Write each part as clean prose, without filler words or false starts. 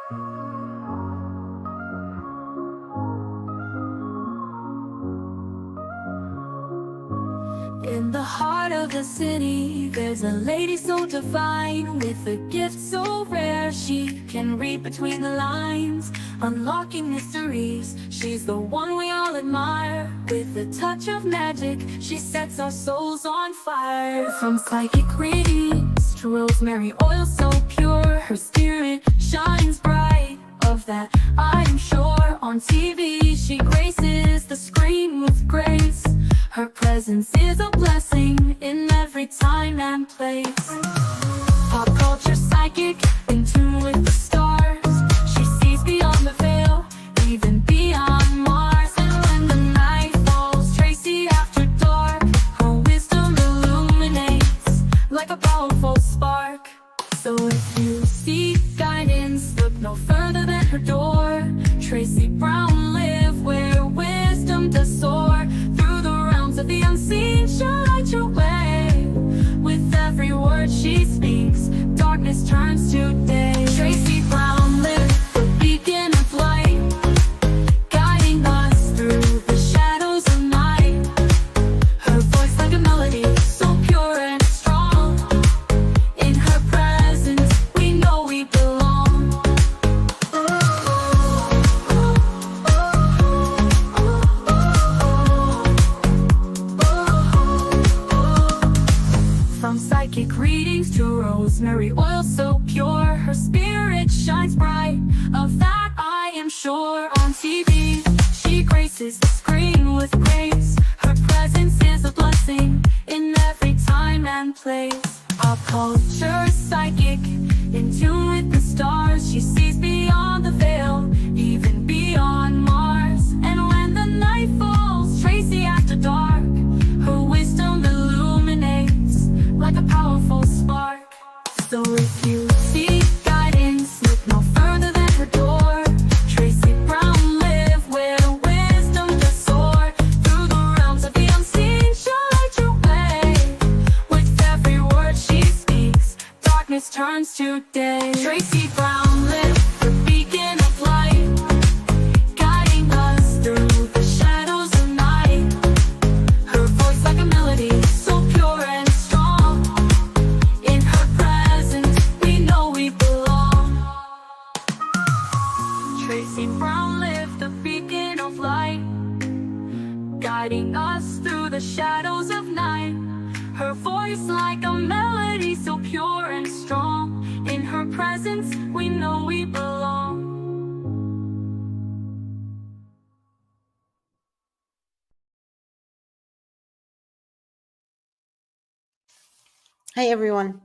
In the heart of the city, there's a lady so divine, with a gift so rare. She can read between the lines, unlocking mysteries. She's the one we all admire. With a touch of magic, she sets our souls on fire. From psychic readings to rosemary oil so pure, her spirit shines bright. Of that I am sure. On TV, she graces the screen with grace. Her presence is a blessing in every time and place. Pop culture psychic, in tune with the stars. She sees beyond the veil, even beyond Mars. And when the night falls, Tracy after dark, her wisdom illuminates like a powerful spark. So if you seek guidance, look no further than her door. Tracy Brown live where wisdom does soar. Through the realms of the unseen, she'll light your way. With every word she speaks, darkness turns to day. Tracy Brown live, the beacon of light, guiding us through the shadows of night. Her voice like a melody, so pure and strong. In her presence, we know we belong. From psychic readings to rosemary oil so pure, her spirit shines bright. Of that I am sure. On TV, she graces the screen with grace. Her presence is a blessing in every time and place. Pop culture psychic, in tune with the stars. She sees beyond the veil, even beyond Mars. And when the night falls, Tracy after dark, her wisdom illuminates like a powerful spark. So if you seek guidance, look no further than her door. Tracy Brown live where wisdom does soar. Through the realms of the unseen, she'll light your way. With every word she speaks, darkness turns to day. Tracy Brown live, the beacon of light, guiding us through the shadows of night. Her voice like a melody, so pure and strong. In her presence, we know we belong. Tracy Brown live, the beacon of light, guiding us through the shadows of night. Her voice like a melody, so pure and strong. In her presence, we know we belong. Hi, everyone.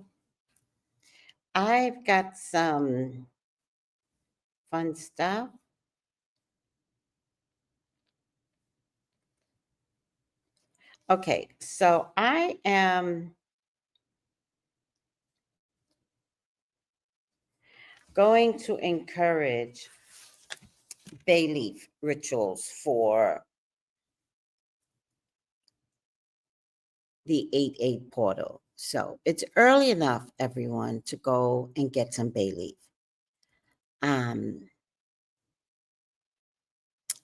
I've got some fun stuff. Okay, so I am going to encourage bay leaf rituals for the 8/8 portal. So it's early enough, everyone, to go and get some bay leaf.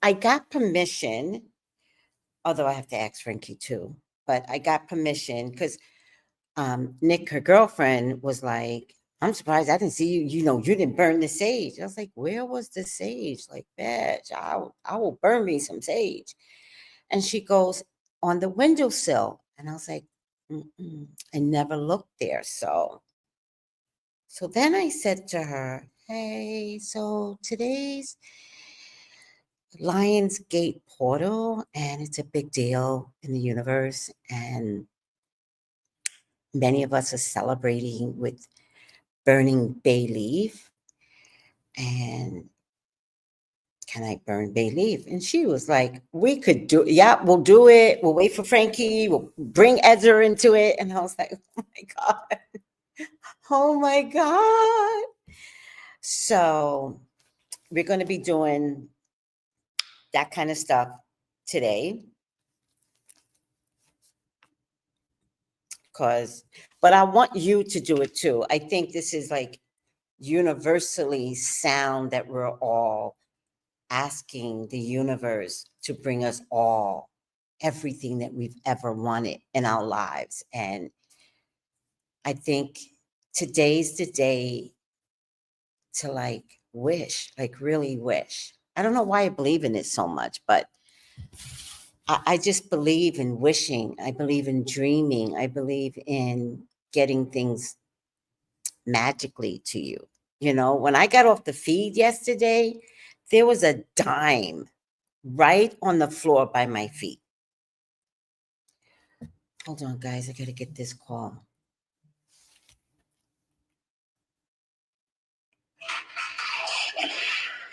I got permission, although I have to ask Frankie too, but I got permission because Nick, her girlfriend, was like, I'm surprised I didn't see you. You know, you didn't burn the sage. I was like, where was the sage? Like, bitch, I will burn me some sage. And she goes, on the windowsill. And I was like, I never looked there. So then I said to her, hey, so today's Lion's Gate portal, and it's a big deal in the universe. And many of us are celebrating with burning bay leaf. And can I burn bay leaf? And she was like, we could do, yeah, we'll do it. We'll wait for Frankie. We'll bring Ezra into it. And I was like, oh my God. Oh my God. So we're going to be doing that kind of stuff today. But I want you to do it too. I think this is like universally sound that we're all asking the universe to bring us all everything that we've ever wanted in our lives. And I think today's the day to like wish, like really wish. I don't know why I believe in it so much, but I just believe in wishing. I believe in dreaming. I believe in getting things magically to you. You know, when I got off the feed yesterday, there was a dime right on the floor by my feet. Hold on, guys. I got to get this call.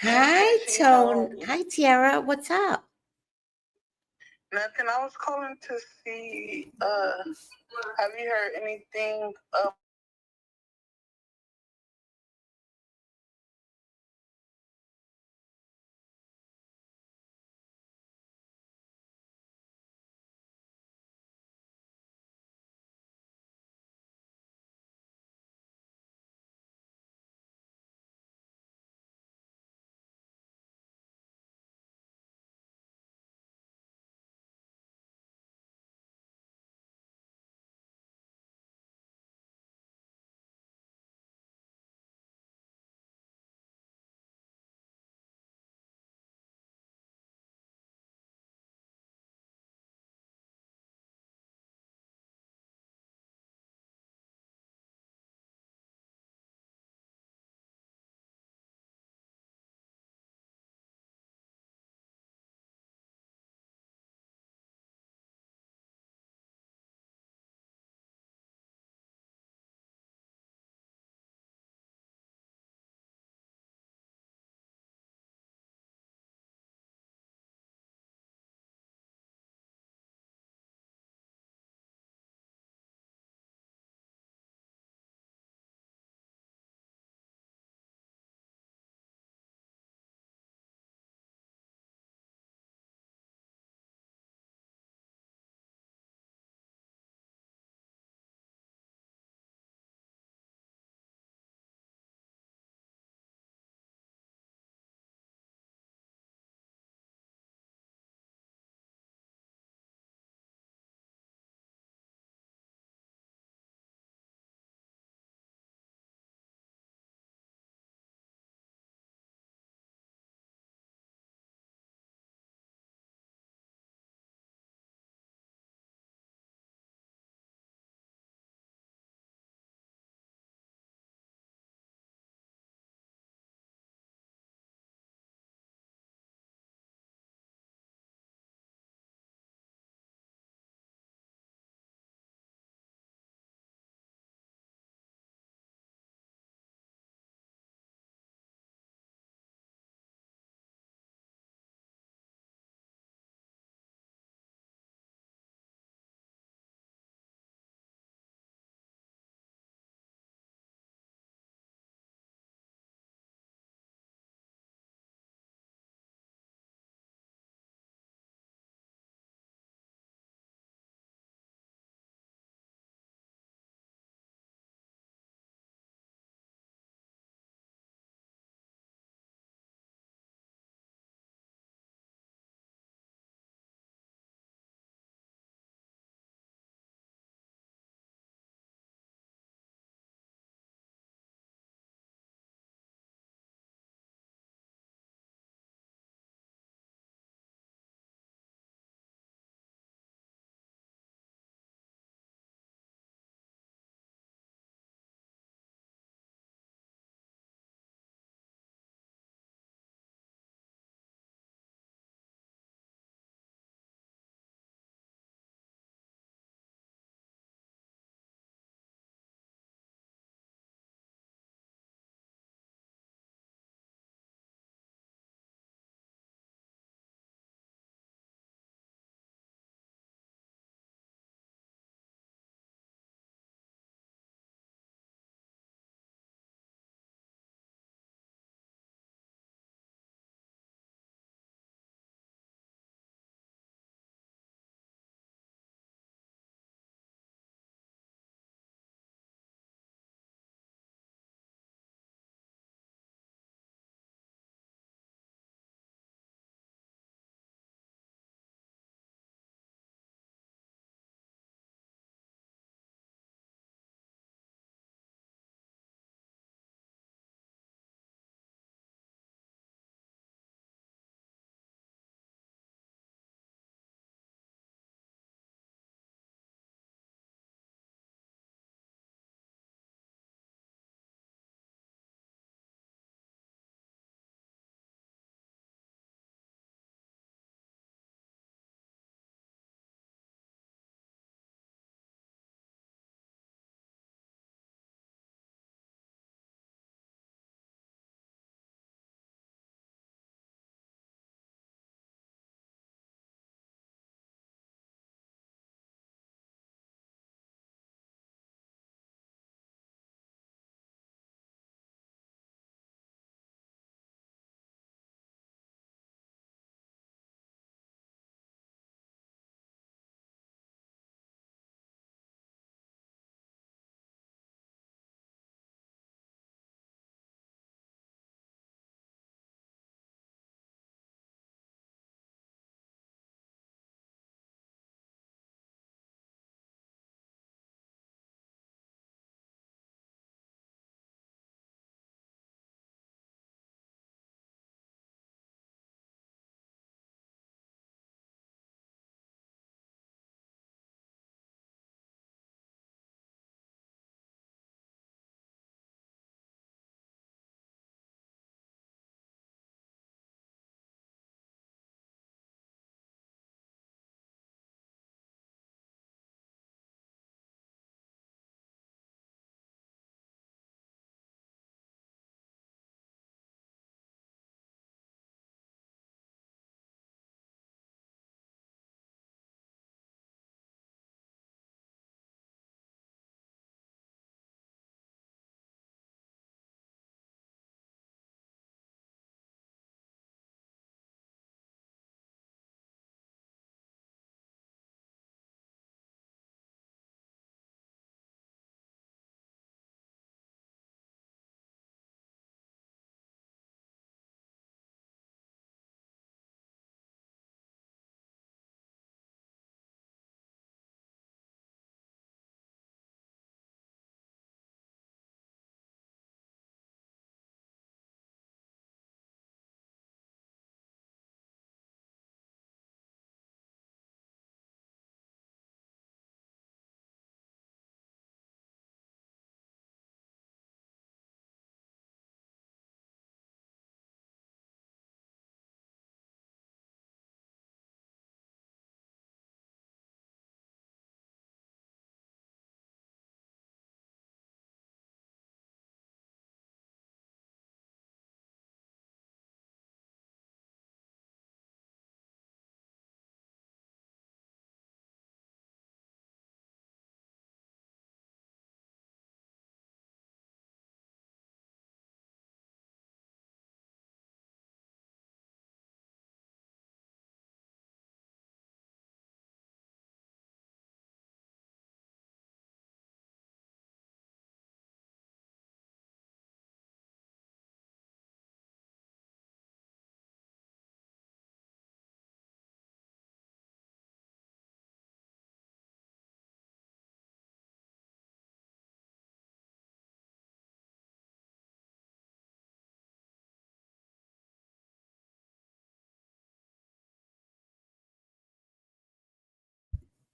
Hi, Tone. Hi, Tiara. What's up? Nothing. I was calling to see, have you heard anything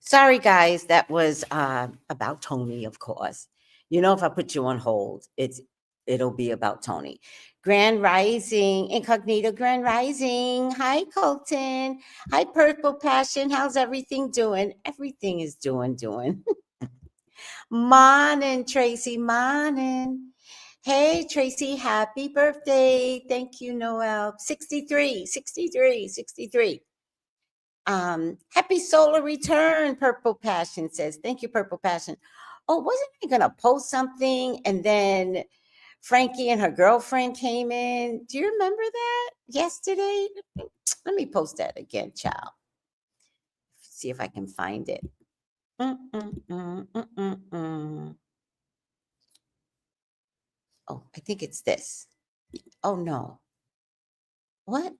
Sorry, guys. That was about Tony, of course. You know, if I put you on hold, it'll be about Tony. Grand Rising, Incognito Grand Rising. Hi, Colton. Hi, Purple Passion. How's everything doing? Everything is doing. Morning, Tracy. Morning. Hey, Tracy, happy birthday. Thank you, Noel. 63, 63, 63. Happy solar return, Purple Passion says. Thank you, Purple Passion. Oh, wasn't I gonna post something and then Frankie and her girlfriend came in? Do you remember that yesterday? Let me post that again, child. See if I can find it. Oh, I think it's this. Oh no. What?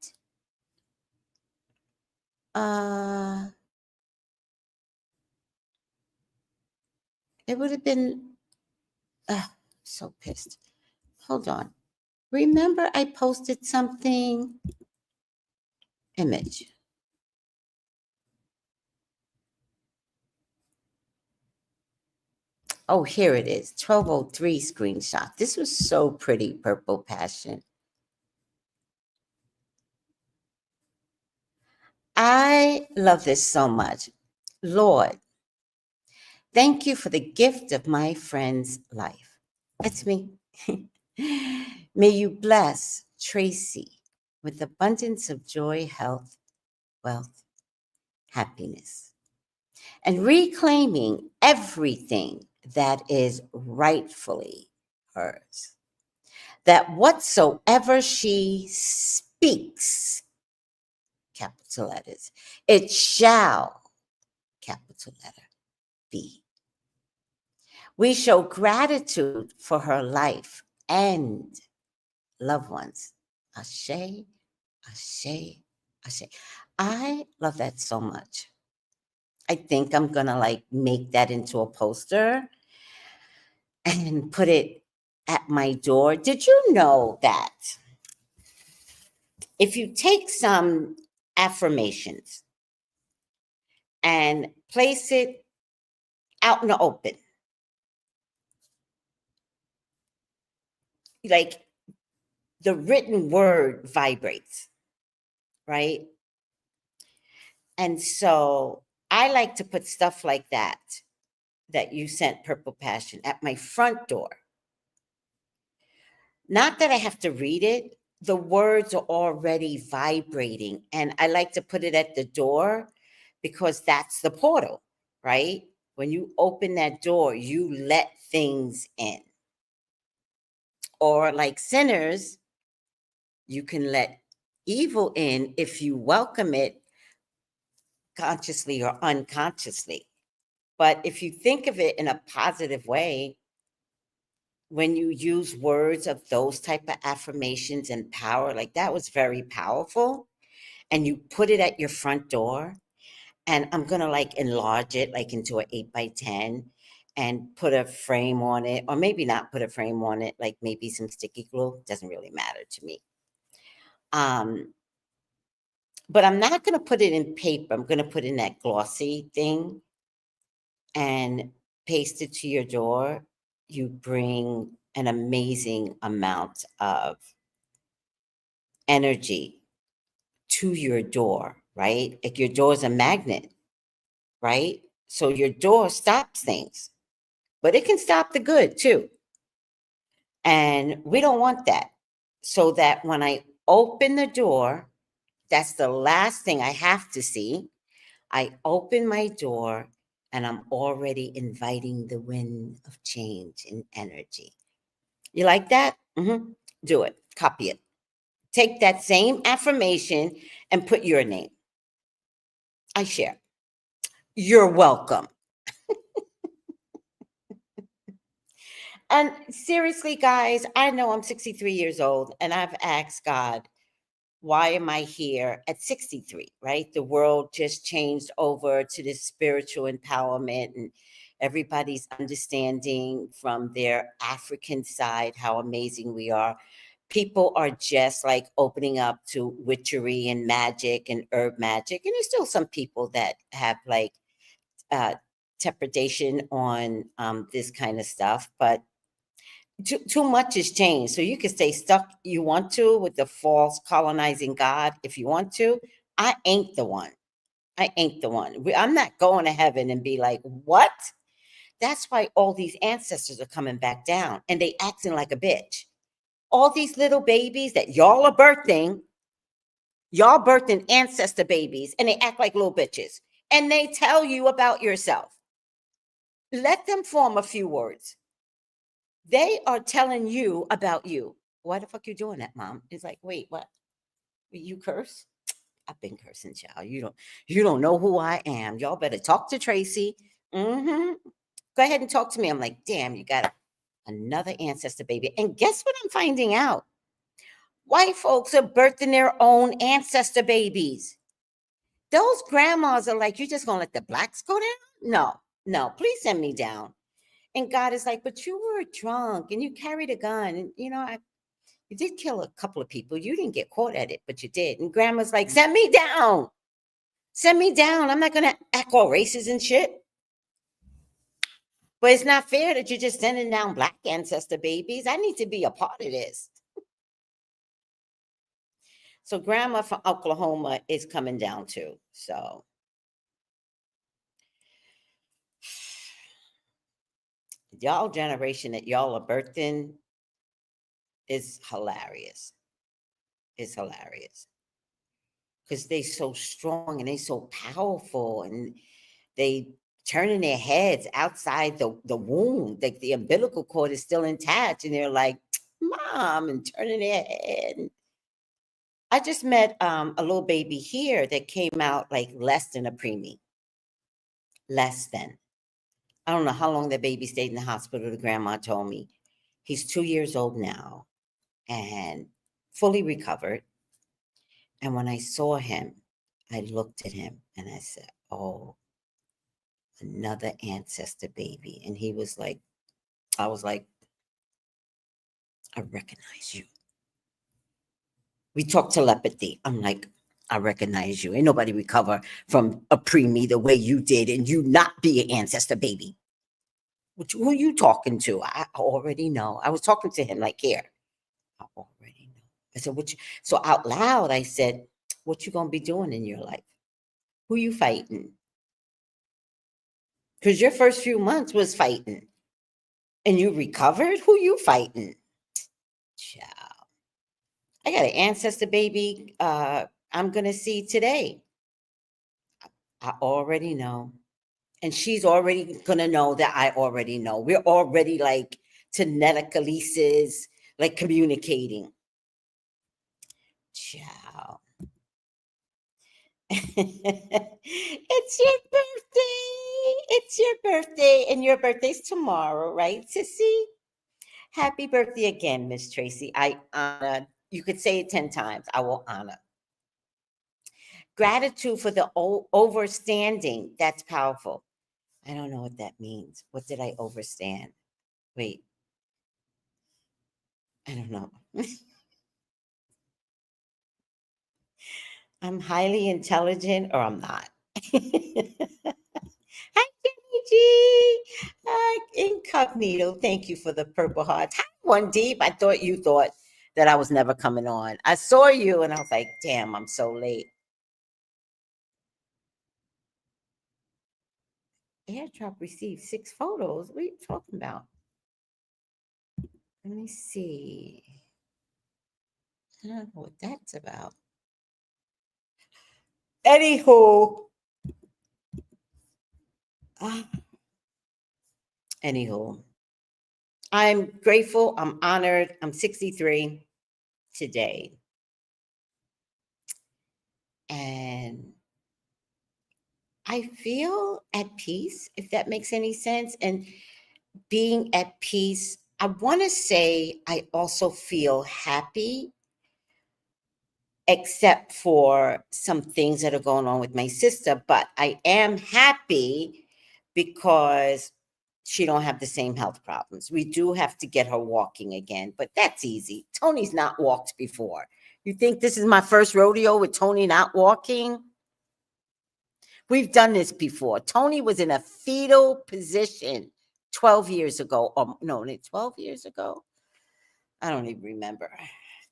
It would have been so pissed. Hold on. Remember I posted something? Image. Oh, here it is. 1203 screenshot. This was so pretty, Purple Passion. I love this so much. Lord, thank you for the gift of my friend's life. That's me. May you bless Tracy with abundance of joy, health, wealth, happiness, and reclaiming everything that is rightfully hers. That whatsoever she speaks, capital letters, it shall, capital letter, be. We show gratitude for her life and loved ones. Ashe, ashe, ashe. I love that so much. I think I'm gonna like make that into a poster and put it at my door. Did you know that if you take some affirmations and place it out in the open, like the written word vibrates, right? And so I like to put stuff like that you sent, Purple Passion, at my front door. Not that I have to read it, the words are already vibrating. And I like to put it at the door because that's the portal, right? When you open that door, you let things in. Or like sinners, you can let evil in if you welcome it consciously or unconsciously. But if you think of it in a positive way, when you use words of those type of affirmations and power, like that was very powerful, and you put it at your front door, and I'm going to like enlarge it like into an 8x10 and put a frame on it, or maybe not put a frame on it, like maybe some sticky glue. Doesn't really matter to me. But I'm not going to put it in paper. I'm going to put in that glossy thing and paste it to your door. You bring an amazing amount of energy to your door, right? Like your door is a magnet, right? So your door stops things, but it can stop the good too. And we don't want that. So that when I open the door, that's the last thing I have to see. I open my door and I'm already inviting the wind of change and energy. You like that? Mm-hmm. Do it. Copy it. Take that same affirmation and put your name. I share. You're welcome. And seriously, guys, I know I'm 63 years old and I've asked God, why am I here at 63, right? The world just changed over to this spiritual empowerment, and everybody's understanding from their African side how amazing we are. People are just like opening up to witchery and magic and herb magic. And there's still some people that have like trepidation on this kind of stuff, but too much has changed. So you can stay stuck you want to with the false colonizing God if you want to. I ain't the one. I ain't the one. I'm not going to heaven and be like, what? That's why all these ancestors are coming back down and they acting like a bitch. All these little babies that y'all birthing ancestor babies, and they act like little bitches. And they tell you about yourself. Let them form a few words. They are telling you about you. Why the fuck you doing that, Mom? It's like, wait, what? You curse? I've been cursing, child. You don't know who I am. Y'all better talk to Tracy. Go ahead and talk to me. I'm like, damn, you got another ancestor baby. And guess what I'm finding out? White folks are birthing their own ancestor babies. Those grandmas are like, you just gonna let the blacks go down? No, please send me down. And God is like, but you were drunk and you carried a gun. And you did kill a couple of people. You didn't get caught at it, but you did. And grandma's like, send me down. Send me down. I'm not gonna act all racist and shit. But it's not fair that you're just sending down black ancestor babies. I need to be a part of this. So grandma from Oklahoma is coming down too. So y'all generation that y'all are birthing is hilarious. It's hilarious. Because they so strong and they so powerful and they turning their heads outside the womb. Like the umbilical cord is still intact and they're like, Mom, and turning their head. I just met a little baby here that came out like less than a preemie. Less than. I don't know how long the baby stayed in the hospital. The grandma told me. He's 2 years old now and fully recovered. And when I saw him, I looked at him and I said, oh, another ancestor baby. And he was like, I was like, I recognize you. We talk telepathy. I'm like, I recognize you. Ain't nobody recover from a preemie the way you did and you not be an ancestor baby. Who are you talking to? I already know. I was talking to him like, here. I already know. I said, so out loud, I said, what you gonna be doing in your life? Who you fighting? Because your first few months was fighting. And you recovered? Who you fighting? Child. I got an ancestor baby I'm going to see today. I already know. And she's already going to know that I already know. We're already like telekinesis, like communicating. Ciao. It's your birthday. It's your birthday. And your birthday's tomorrow, right, sissy? Happy birthday again, Miss Tracy. I honor. You could say it 10 times. I will honor. Gratitude for the overstanding. That's powerful. I don't know what that means. What did I overstand? Wait. I don't know. I'm highly intelligent or I'm not. Hi, Jenny G. Incognito. Thank you for the purple hearts. Hi, One Deep. I thought you thought that I was never coming on. I saw you and I was like, damn, I'm so late. Airdrop received 6 photos. What are you talking about? Let me see. I don't know what that's about. Anywho. Anywho. I'm grateful. I'm honored. I'm 63 today. And I feel at peace, if that makes any sense. And being at peace, I want to say I also feel happy, except for some things that are going on with my sister. But I am happy because she don't have the same health problems. We do have to get her walking again, but that's easy. Tony's not walked before. You think this is my first rodeo with Tony not walking? We've done this before. Tony was in a fetal position 12 years ago. No, 12 years ago. I don't even remember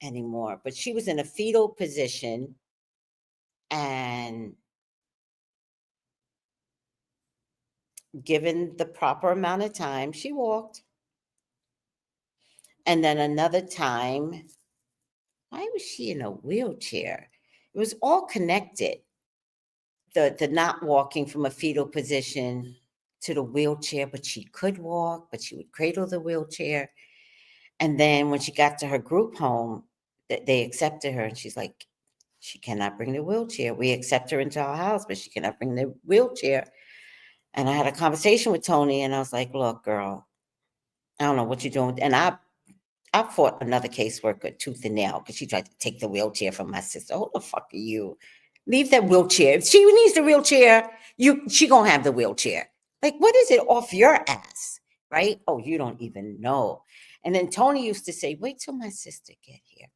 anymore. But she was in a fetal position, and given the proper amount of time, she walked. And then another time, why was she in a wheelchair? It was all connected. The not walking from a fetal position to the wheelchair, but she could walk, but she would cradle the wheelchair. And then when she got to her group home, they accepted her, and she's like, she cannot bring the wheelchair. We accept her into our house, but she cannot bring the wheelchair. And I had a conversation with Tony, and I was like, look, girl, I don't know what you're doing. And I fought another caseworker tooth and nail because she tried to take the wheelchair from my sister. Who the fuck are you? Leave that wheelchair. If she needs the wheelchair, she gonna have the wheelchair. Like, what is it off your ass? Right? Oh, you don't even know. And then Tony used to say, wait till my sister get here.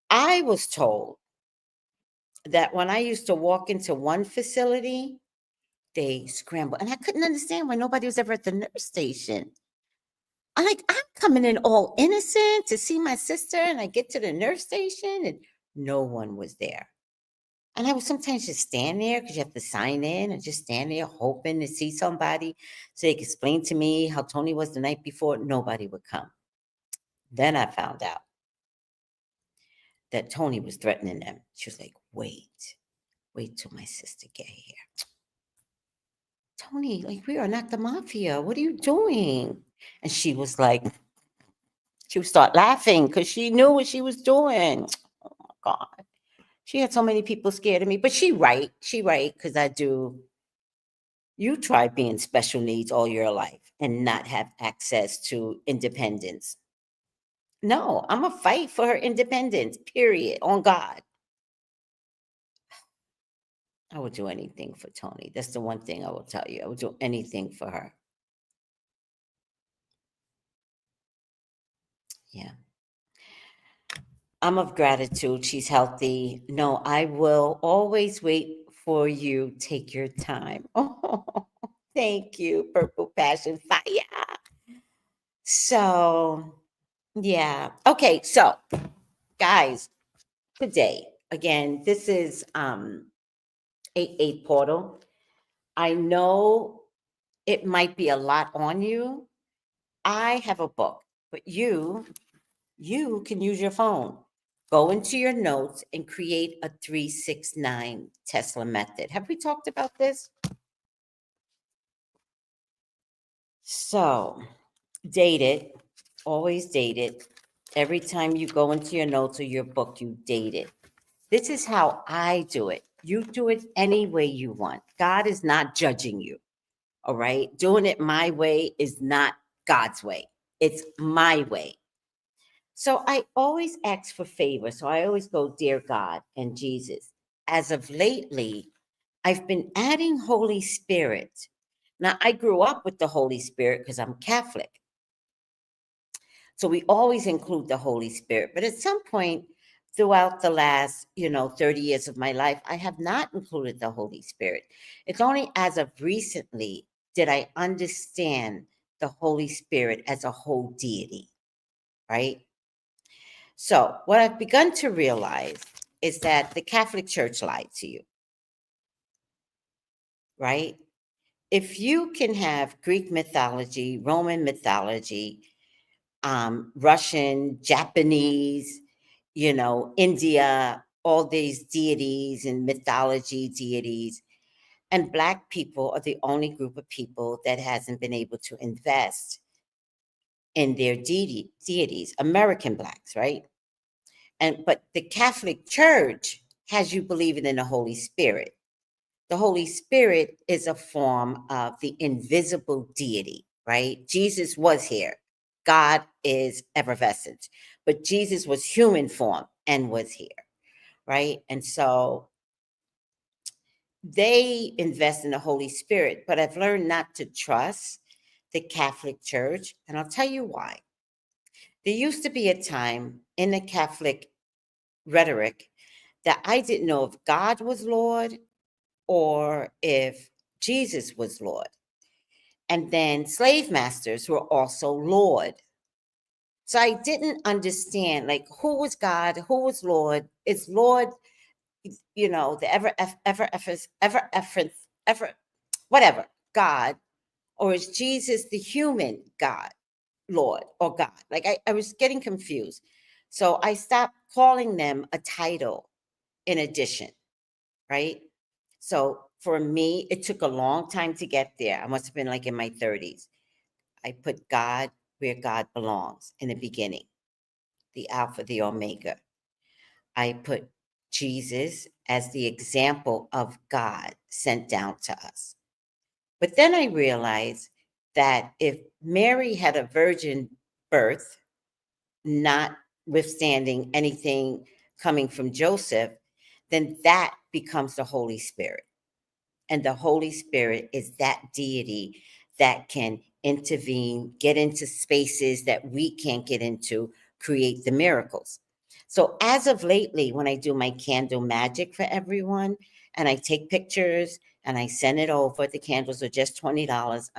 I was told that when I used to walk into one facility, they scrambled. And I couldn't understand why nobody was ever at the nurse station. I'm coming in all innocent to see my sister, and I get to the nurse station and no one was there. And I would sometimes just stand there because you have to sign in, and just stand there hoping to see somebody so they could explain to me how Tony was the night before. Nobody would come. Then I found out that Tony was threatening them. She was like, wait till my sister get here. Tony, like, we are not the mafia. What are you doing? And she was like, she would start laughing because she knew what she was doing. Oh my God. She had so many people scared of me, but she right, because I do. You try being special needs all your life and not have access to independence. No, I'm going to fight for her independence, period, on God. I would do anything for Tony. That's the one thing I will tell you. I would do anything for her. Yeah. I'm of gratitude. She's healthy. No, I will always wait for you. Take your time. Oh, thank you, Purple Passion Fire. So, yeah. Okay, so guys, today, again, this is 8-8 portal. I know it might be a lot on you. I have a book, but you can use your phone. Go into your notes and create a 369 Tesla method. Have we talked about this? So, date it. Always date it. Every time you go into your notes or your book, you date it. This is how I do it. You do it any way you want. God is not judging you. All right? Doing it my way is not God's way. It's my way. So I always ask for favor. So I always go, dear God and Jesus. As of lately, I've been adding Holy Spirit. Now, I grew up with the Holy Spirit because I'm Catholic. So we always include the Holy Spirit. But at some point throughout the last, 30 years of my life, I have not included the Holy Spirit. It's only as of recently did I understand the Holy Spirit as a whole deity, right? So what I've begun to realize is that the Catholic Church lied to you, right? If you can have Greek mythology, Roman mythology, Russian, Japanese, India, all these deities and mythology deities, and Black people are the only group of people that hasn't been able to invest in their deities, American Blacks, right? But the Catholic Church has you believing in the Holy Spirit. The Holy Spirit is a form of the invisible deity, right? Jesus was here. God is effervescent, but Jesus was human form and was here, right? And so they invest in the Holy Spirit, but I've learned not to trust the Catholic Church, and I'll tell you why. There used to be a time in the Catholic rhetoric that I didn't know if God was Lord or if Jesus was Lord. And then slave masters were also Lord. So I didn't understand, like, who was God, who was Lord? Is Lord, the ever, whatever, God, or is Jesus the human God, Lord, or God? Like, I was getting confused. So I stopped calling them a title in addition, right? So for me, it took a long time to get there. I must have been like in my 30s. I put God where God belongs in the beginning, the Alpha, the Omega. I put Jesus as the example of God sent down to us. But then I realized that if Mary had a virgin birth, notwithstanding anything coming from Joseph, then that becomes the Holy Spirit. And the Holy Spirit is that deity that can intervene, get into spaces that we can't get into, create the miracles. So as of lately, when I do my candle magic for everyone and I take pictures and I send it over, the candles are just $20.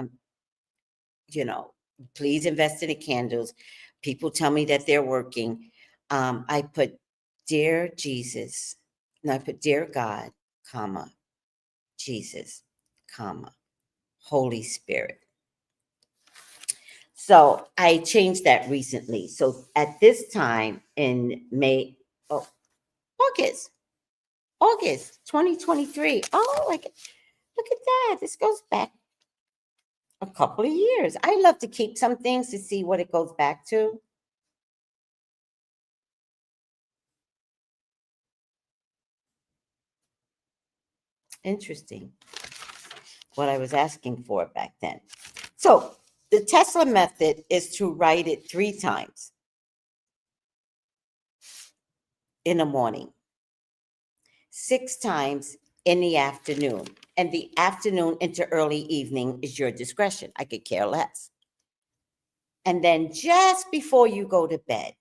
Please invest in the candles. People tell me that they're working. I put dear Jesus, and I put dear God, comma, Jesus, comma, Holy Spirit. So I changed that recently. So at this time in August 2023. Oh, look at that. This goes back a couple of years. I love to keep some things to see what it goes back to. Interesting. What I was asking for back then. So the Tesla method is to write it 3 times in the morning, 6 times in the afternoon. And the afternoon into early evening is your discretion. I could care less. And then just before you go to bed,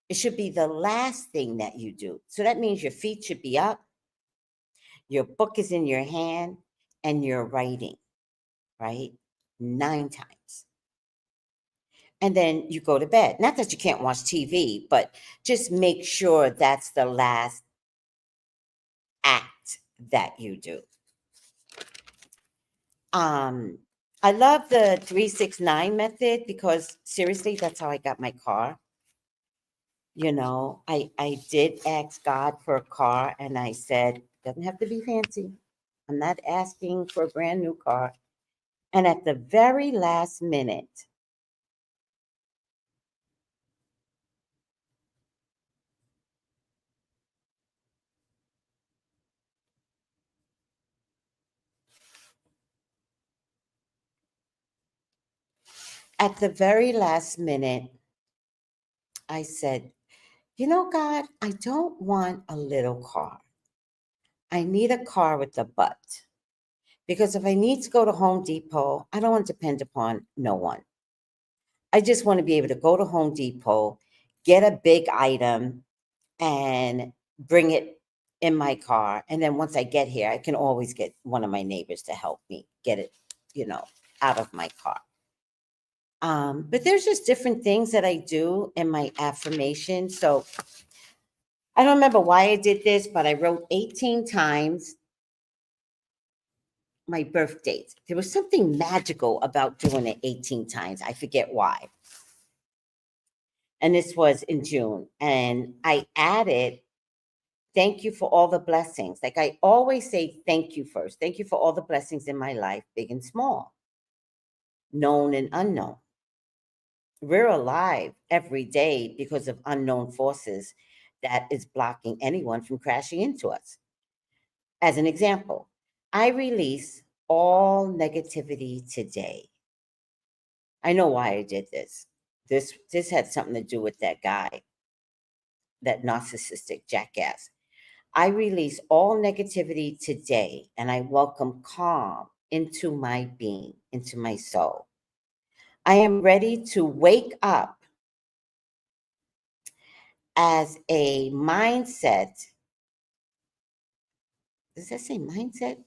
it should be the last thing that you do. So that means your feet should be up, your book is in your hand, and you're writing, right? 9 times. And then you go to bed. Not that you can't watch TV, but just make sure that's the last act that you do. I love the 369 method because seriously, that's how I got my car. I did ask God for a car and I said, doesn't have to be fancy. I'm not asking for a brand new car. And at the very last minute, I said, God, I don't want a little car. I need a car with a butt. Because if I need to go to Home Depot, I don't want to depend upon no one. I just want to be able to go to Home Depot, get a big item, and bring it in my car. And then once I get here, I can always get one of my neighbors to help me get it, out of my car. But there's just different things that I do in my affirmation. So I don't remember why I did this, but I wrote 18 times my birth date. There was something magical about doing it 18 times. I forget why. And this was in June. And I added, thank you for all the blessings. Like I always say, thank you first. Thank you for all the blessings in my life, big and small, known and unknown. We're alive every day because of unknown forces that is blocking anyone from crashing into us. As an example, I release all negativity today. I know why I did this. This had something to do with that guy, that narcissistic jackass. I release all negativity today and I welcome calm into my being, into my soul. I am ready to wake up as a mindset does that say mindset?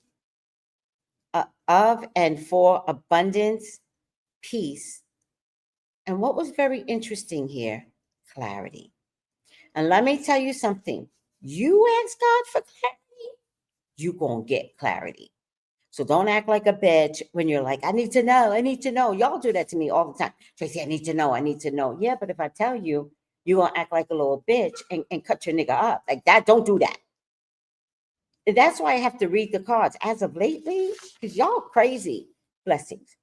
Of and for abundance, peace. And what was very interesting here, clarity. And let me tell you something. You ask God for clarity, you going to get clarity. So don't act like a bitch when you're like, I need to know, I need to know. Y'all do that to me all the time. Tracy, I need to know, I need to know. Yeah, but if I tell you, you're going to act like a little bitch and cut your nigga up. Like that, don't do that. And that's why I have to read the cards. As of lately, because y'all crazy. Blessings.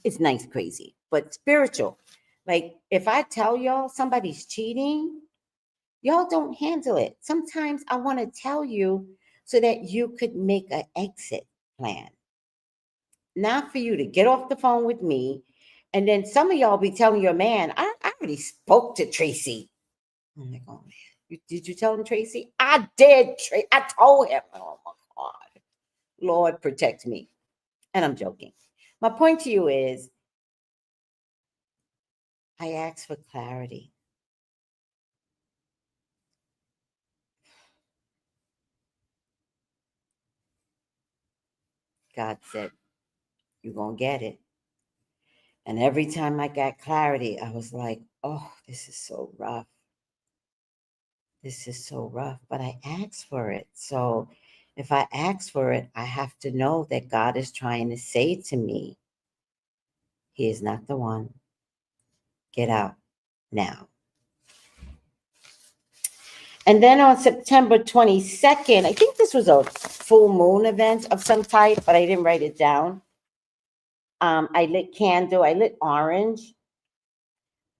It's nice crazy, but spiritual. Like if I tell y'all somebody's cheating, y'all don't handle it. Sometimes I want to tell you so that you could make an exit plan. Not for you to get off the phone with me. And then some of y'all be telling your man, I already spoke to Tracy. I'm like, oh man, did you tell him, Tracy? I did. I told him. Oh my God. Lord, protect me. And I'm joking. My point to you is, I asked for clarity. God said, you're going to get it. And every time I got clarity, I was like, oh, this is so rough. This is so rough. But I asked for it. So if I ask for it, I have to know that God is trying to say to me, he is not the one. Get out now. And then on September 22nd, I think this was a full moon event of some type, but I didn't write it down. I lit candle. I lit orange.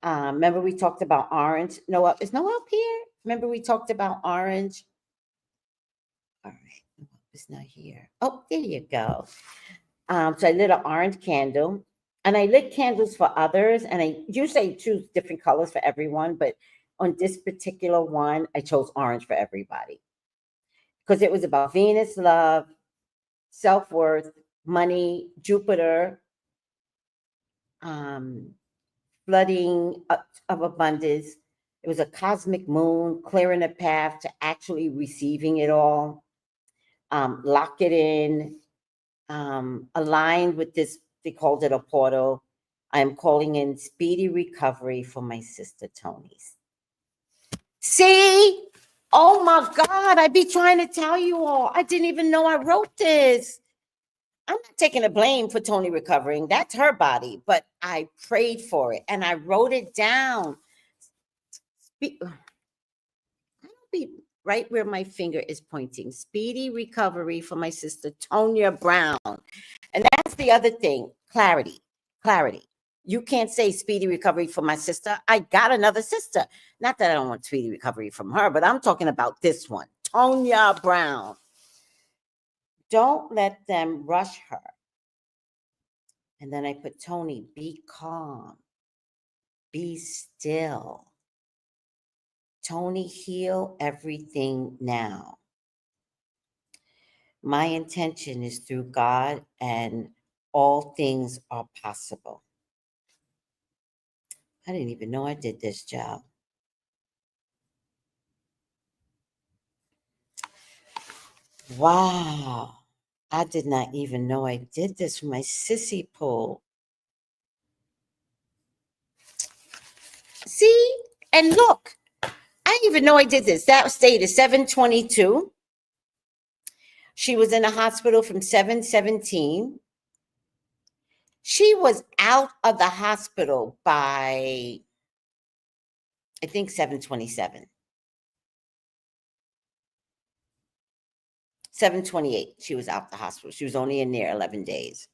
Remember we talked about orange? Noah, is Noah up here? Remember we talked about orange? All right, it's not here. Oh, there you go. So I lit an orange candle, and I lit candles for others, and I usually choose different colors for everyone, but on this particular one, I chose orange for everybody because it was about Venus, love, self-worth, money, Jupiter, flooding of abundance. It was a cosmic moon, clearing a path to actually receiving it all. Lock it in, aligned with this, they called it a portal. I am calling in speedy recovery for my sister Tony's. See? Oh my God, I be trying to tell you all. I didn't even know I wrote this. I'm not taking the blame for Tony recovering. That's her body, but I prayed for it and I wrote it down. I don't be right where my finger is pointing. Speedy recovery for my sister Tonya Brown. And that's the other thing. Clarity. You can't say speedy recovery for my sister. I got another sister. Not that I don't want speedy recovery from her, but I'm talking about this one, Tonya Brown. Don't let them rush her. And then I put, Tony, be calm. Be still. Tony, heal everything now. My intention is through God, and all things are possible. I didn't even know I did this job. Wow. I did not even know I did this for my sissy pool. See? And look, I didn't even know I did this. That stayed at 7/22. She was in the hospital from 7/17. She was out of the hospital by, I think, 7/27. 7/28, she was out the hospital. She was only in there 11 days.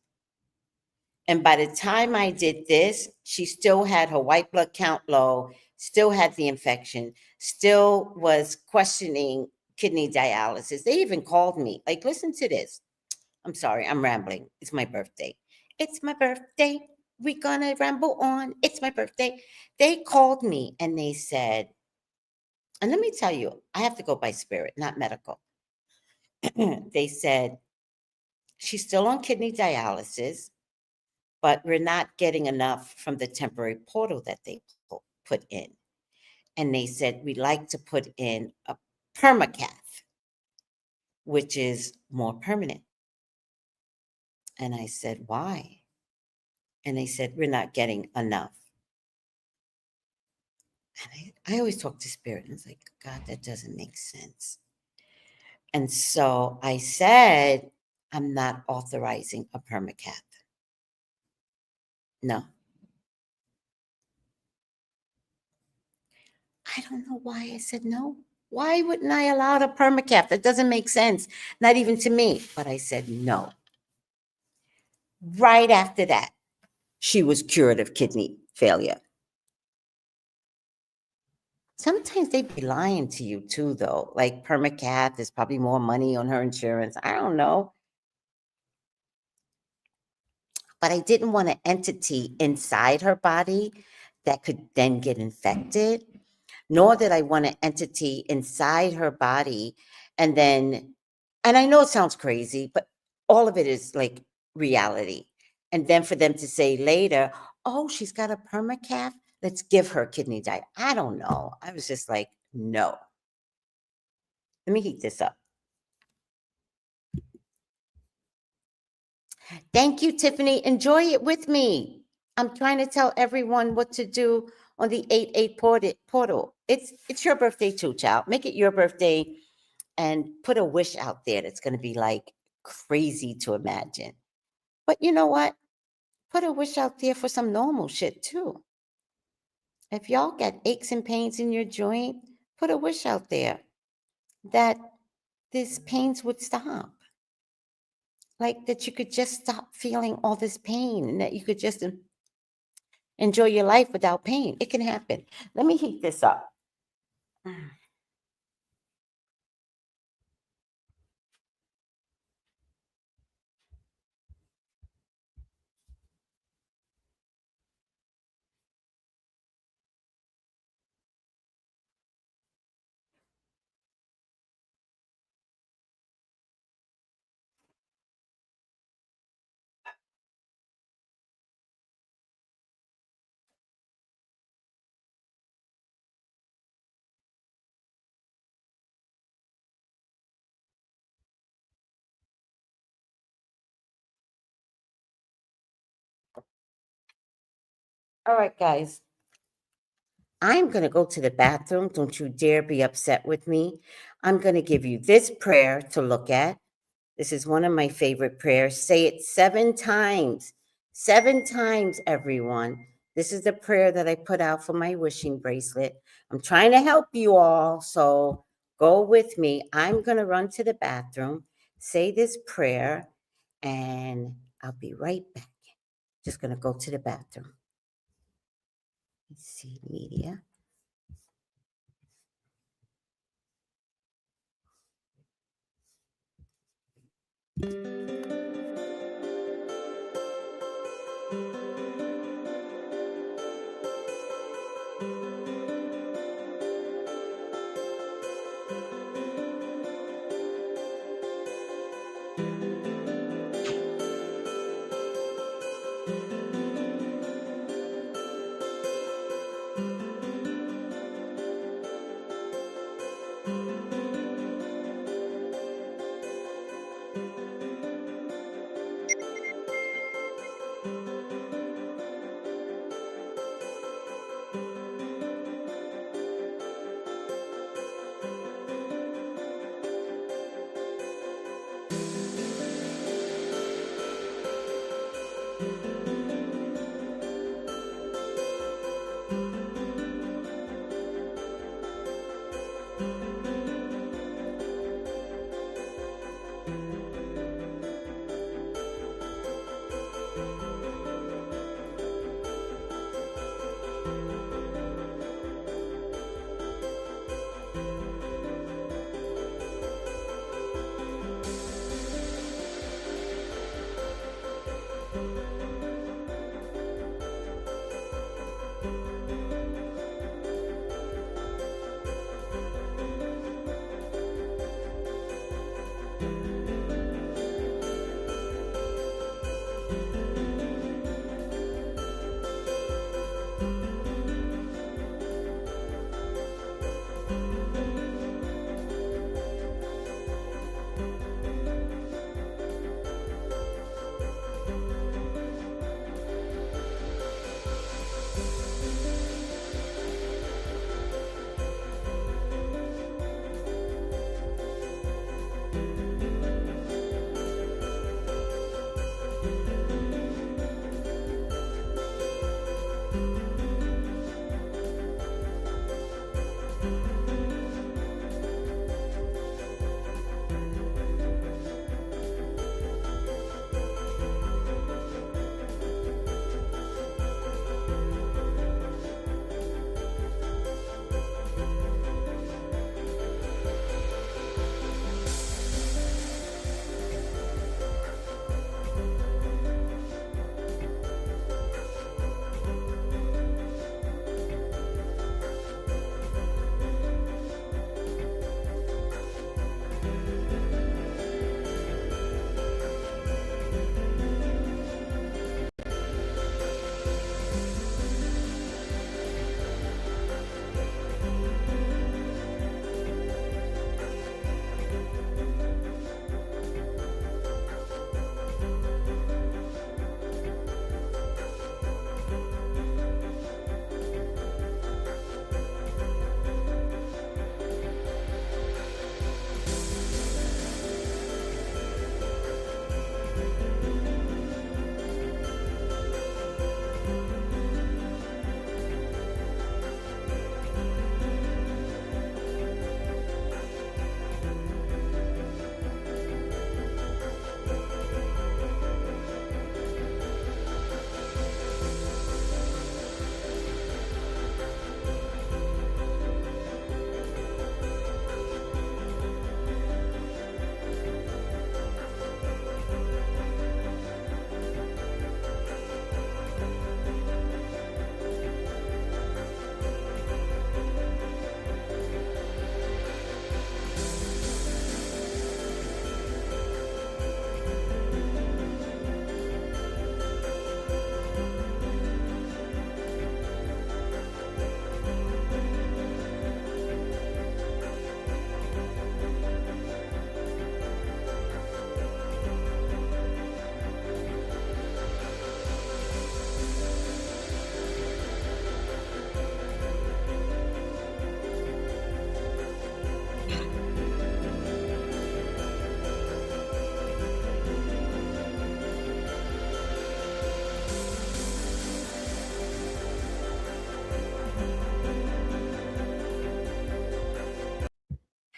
And by the time I did this, she still had her white blood count low, still had the infection, still was questioning kidney dialysis. They even called me, like, listen to this. I'm sorry, I'm rambling. It's my birthday. It's my birthday. We're gonna ramble on. It's my birthday. They called me and they said, and let me tell you, I have to go by spirit, not medical. They said, she's still on kidney dialysis, but we're not getting enough from the temporary portal that they put in. And they said, we'd like to put in a permacath. which is more permanent. And I said, why? And they said, we're not getting enough. And I always talk to spirit, and it's like, God, that doesn't make sense. And so I said, I'm not authorizing a permacath. No. I don't know why I said no. Why wouldn't I allow a permacath? That doesn't make sense, not even to me. But I said no. Right after that, she was cured of kidney failure. Sometimes they be lying to you too, though. Like permacath, there's probably more money on her insurance. I don't know. But I didn't want an entity inside her body that could then get infected, nor did I want an entity inside her body and then, and I know it sounds crazy, but all of it is like reality. And then for them to say later, oh, she's got a permacath, let's give her kidney diet. I don't know. I was just like, no. Let me heat this up. Thank you, Tiffany. Enjoy it with me. I'm trying to tell everyone what to do on the 8-8 portal. It's your birthday too, child. Make it your birthday and put a wish out there that's going to be like crazy to imagine. But you know what? Put a wish out there for some normal shit too. If y'all got aches and pains in your joint, put a wish out there that these pains would stop. Like that you could just stop feeling all this pain and that you could just enjoy your life without pain. It can happen. Let me heat this up. All right, guys. I'm going to go to the bathroom. Don't you dare be upset with me. I'm going to give you this prayer to look at. This is one of my favorite prayers. Say it 7 times. 7 times, everyone. This is the prayer that I put out for my wishing bracelet. I'm trying to help you all, so go with me. I'm going to run to the bathroom, say this prayer, and I'll be right back. Just going to go to the bathroom. Let's see, media.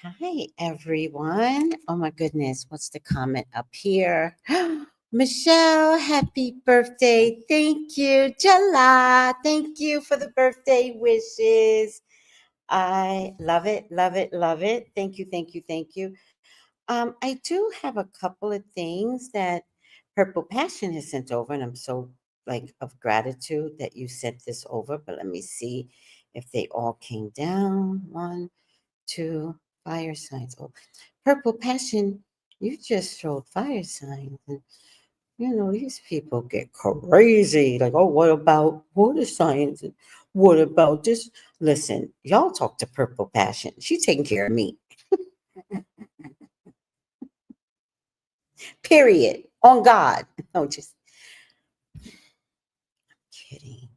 Hi, everyone. Oh my goodness, what's the comment up here? Michelle, happy birthday. Thank you. Jala, thank you for the birthday wishes. I love it, love it, love it. Thank you, thank you, thank you. I do have a couple of things that Purple Passion has sent over, and I'm so like of gratitude that you sent this over. But let me see if they all came down. One, two, fire signs. Oh, Purple Passion, you just showed fire signs. And, these people get crazy. Like, oh, what about water signs? And what about this? Listen, y'all talk to Purple Passion. She's taking care of me. Period. On God. No, just kidding.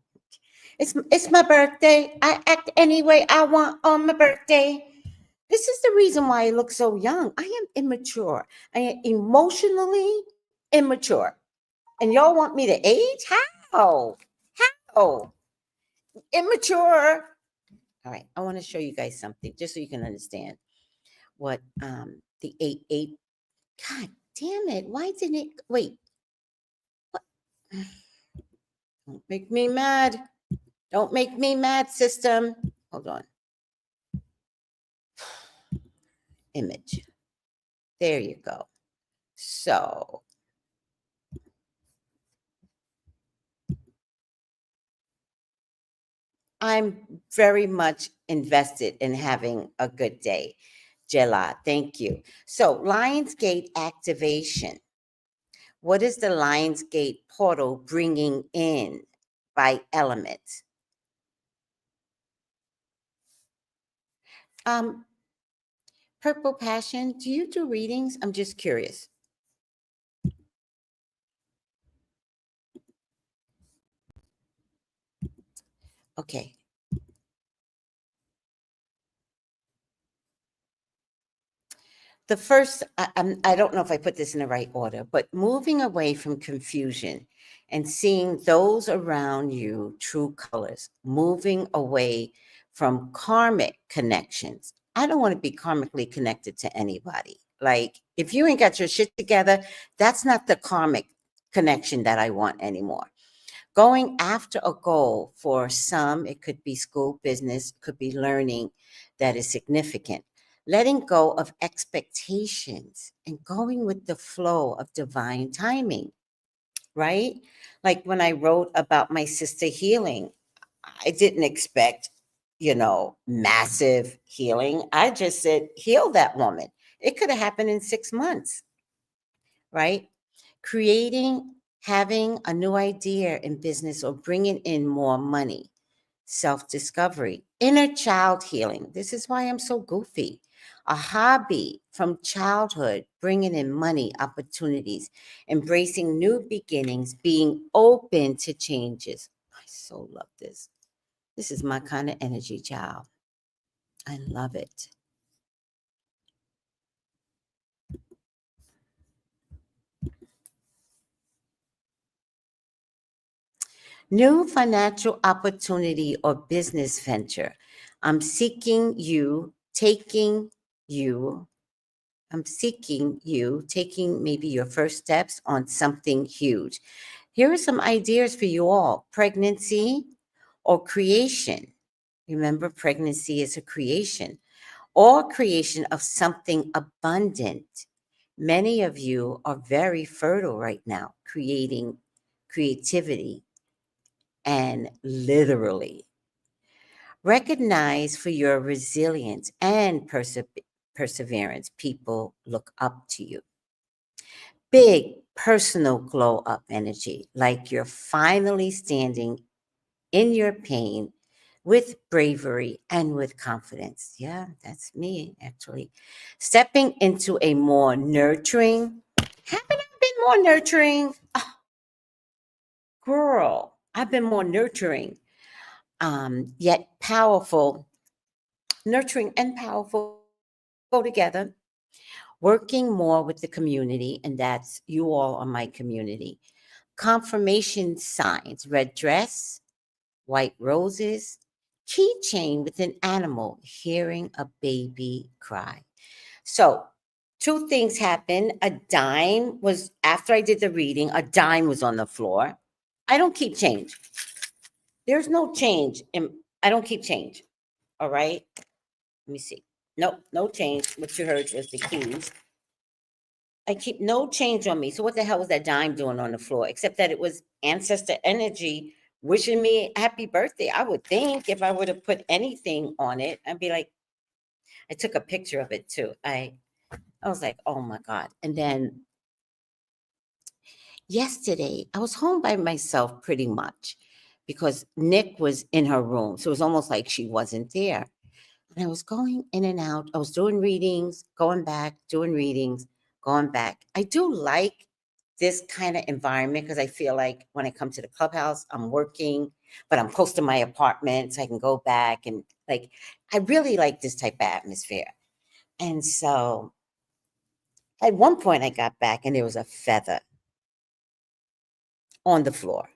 It's my birthday. I act any way I want on my birthday. This is the reason why I look so young. I am immature. I am emotionally immature. And y'all want me to age? How? How? Immature. All right. I want to show you guys something just so you can understand what the 8-8. God damn it. Why didn't it wait? What? Don't make me mad. Don't make me mad, system. Hold on. Image. There you go. So I'm very much invested in having a good day. Jela, thank you. So, Lionsgate activation. What is the Lionsgate portal bringing in by element? Um, Purple Passion, do you do readings? I'm just curious. Okay. The first, I don't know if I put this in the right order, but moving away from confusion and seeing those around you true colors, moving away from karmic connections. I don't want to be karmically connected to anybody. Like, if you ain't got your shit together, that's not the karmic connection that I want anymore. Going after a goal for some, it could be school, business, could be learning that is significant. Letting go of expectations and going with the flow of divine timing, right? Like when I wrote about my sister healing, I didn't expect, massive healing. I just said, heal that woman. It could have happened in 6 months, right? Creating, having a new idea in business or bringing in more money, self discovery, inner child healing. This is why I'm so goofy. A hobby from childhood, bringing in money, opportunities, embracing new beginnings, being open to changes. I so love this. This is my kind of energy, child. I love it. New financial opportunity or business venture. I'm seeking you, taking you. I'm seeking you, taking maybe your first steps on something huge. Here are some ideas for you all: pregnancy or creation. Remember, pregnancy is a creation or creation of something abundant. Many of you are very fertile right now, creating creativity and literally. Recognize for your resilience and perseverance. People look up to you. Big personal glow up energy, like you're finally standing in your pain with bravery and with confidence. Yeah, that's me actually. Stepping into a more nurturing. Haven't I been more nurturing? Oh, girl, I've been more nurturing, yet powerful. Nurturing and powerful go together. Working more with the community, and that's you all are my community. Confirmation signs: red dress, white roses, keychain with an animal hearing a baby cry. So, two things happened. A dime was, after I did the reading, a dime was on the floor. I don't keep change. There's no change. I don't keep change. All right. Let me see. Nope, no change. What you heard was the keys. I keep no change on me. So what the hell was that dime doing on the floor? Except that it was ancestor energy wishing me happy birthday. I would think if I would have put anything on it, I'd be like, I took a picture of it too. I was like, oh my God. And then yesterday, I was home by myself pretty much because Nick was in her room. So it was almost like she wasn't there. And I was going in and out. I was doing readings, going back, doing readings, going back. I do like this kind of environment because I feel like when I come to the clubhouse, I'm working, but I'm close to my apartment, so I can go back and like, I really like this type of atmosphere. And so at one point I got back and there was a feather on the floor.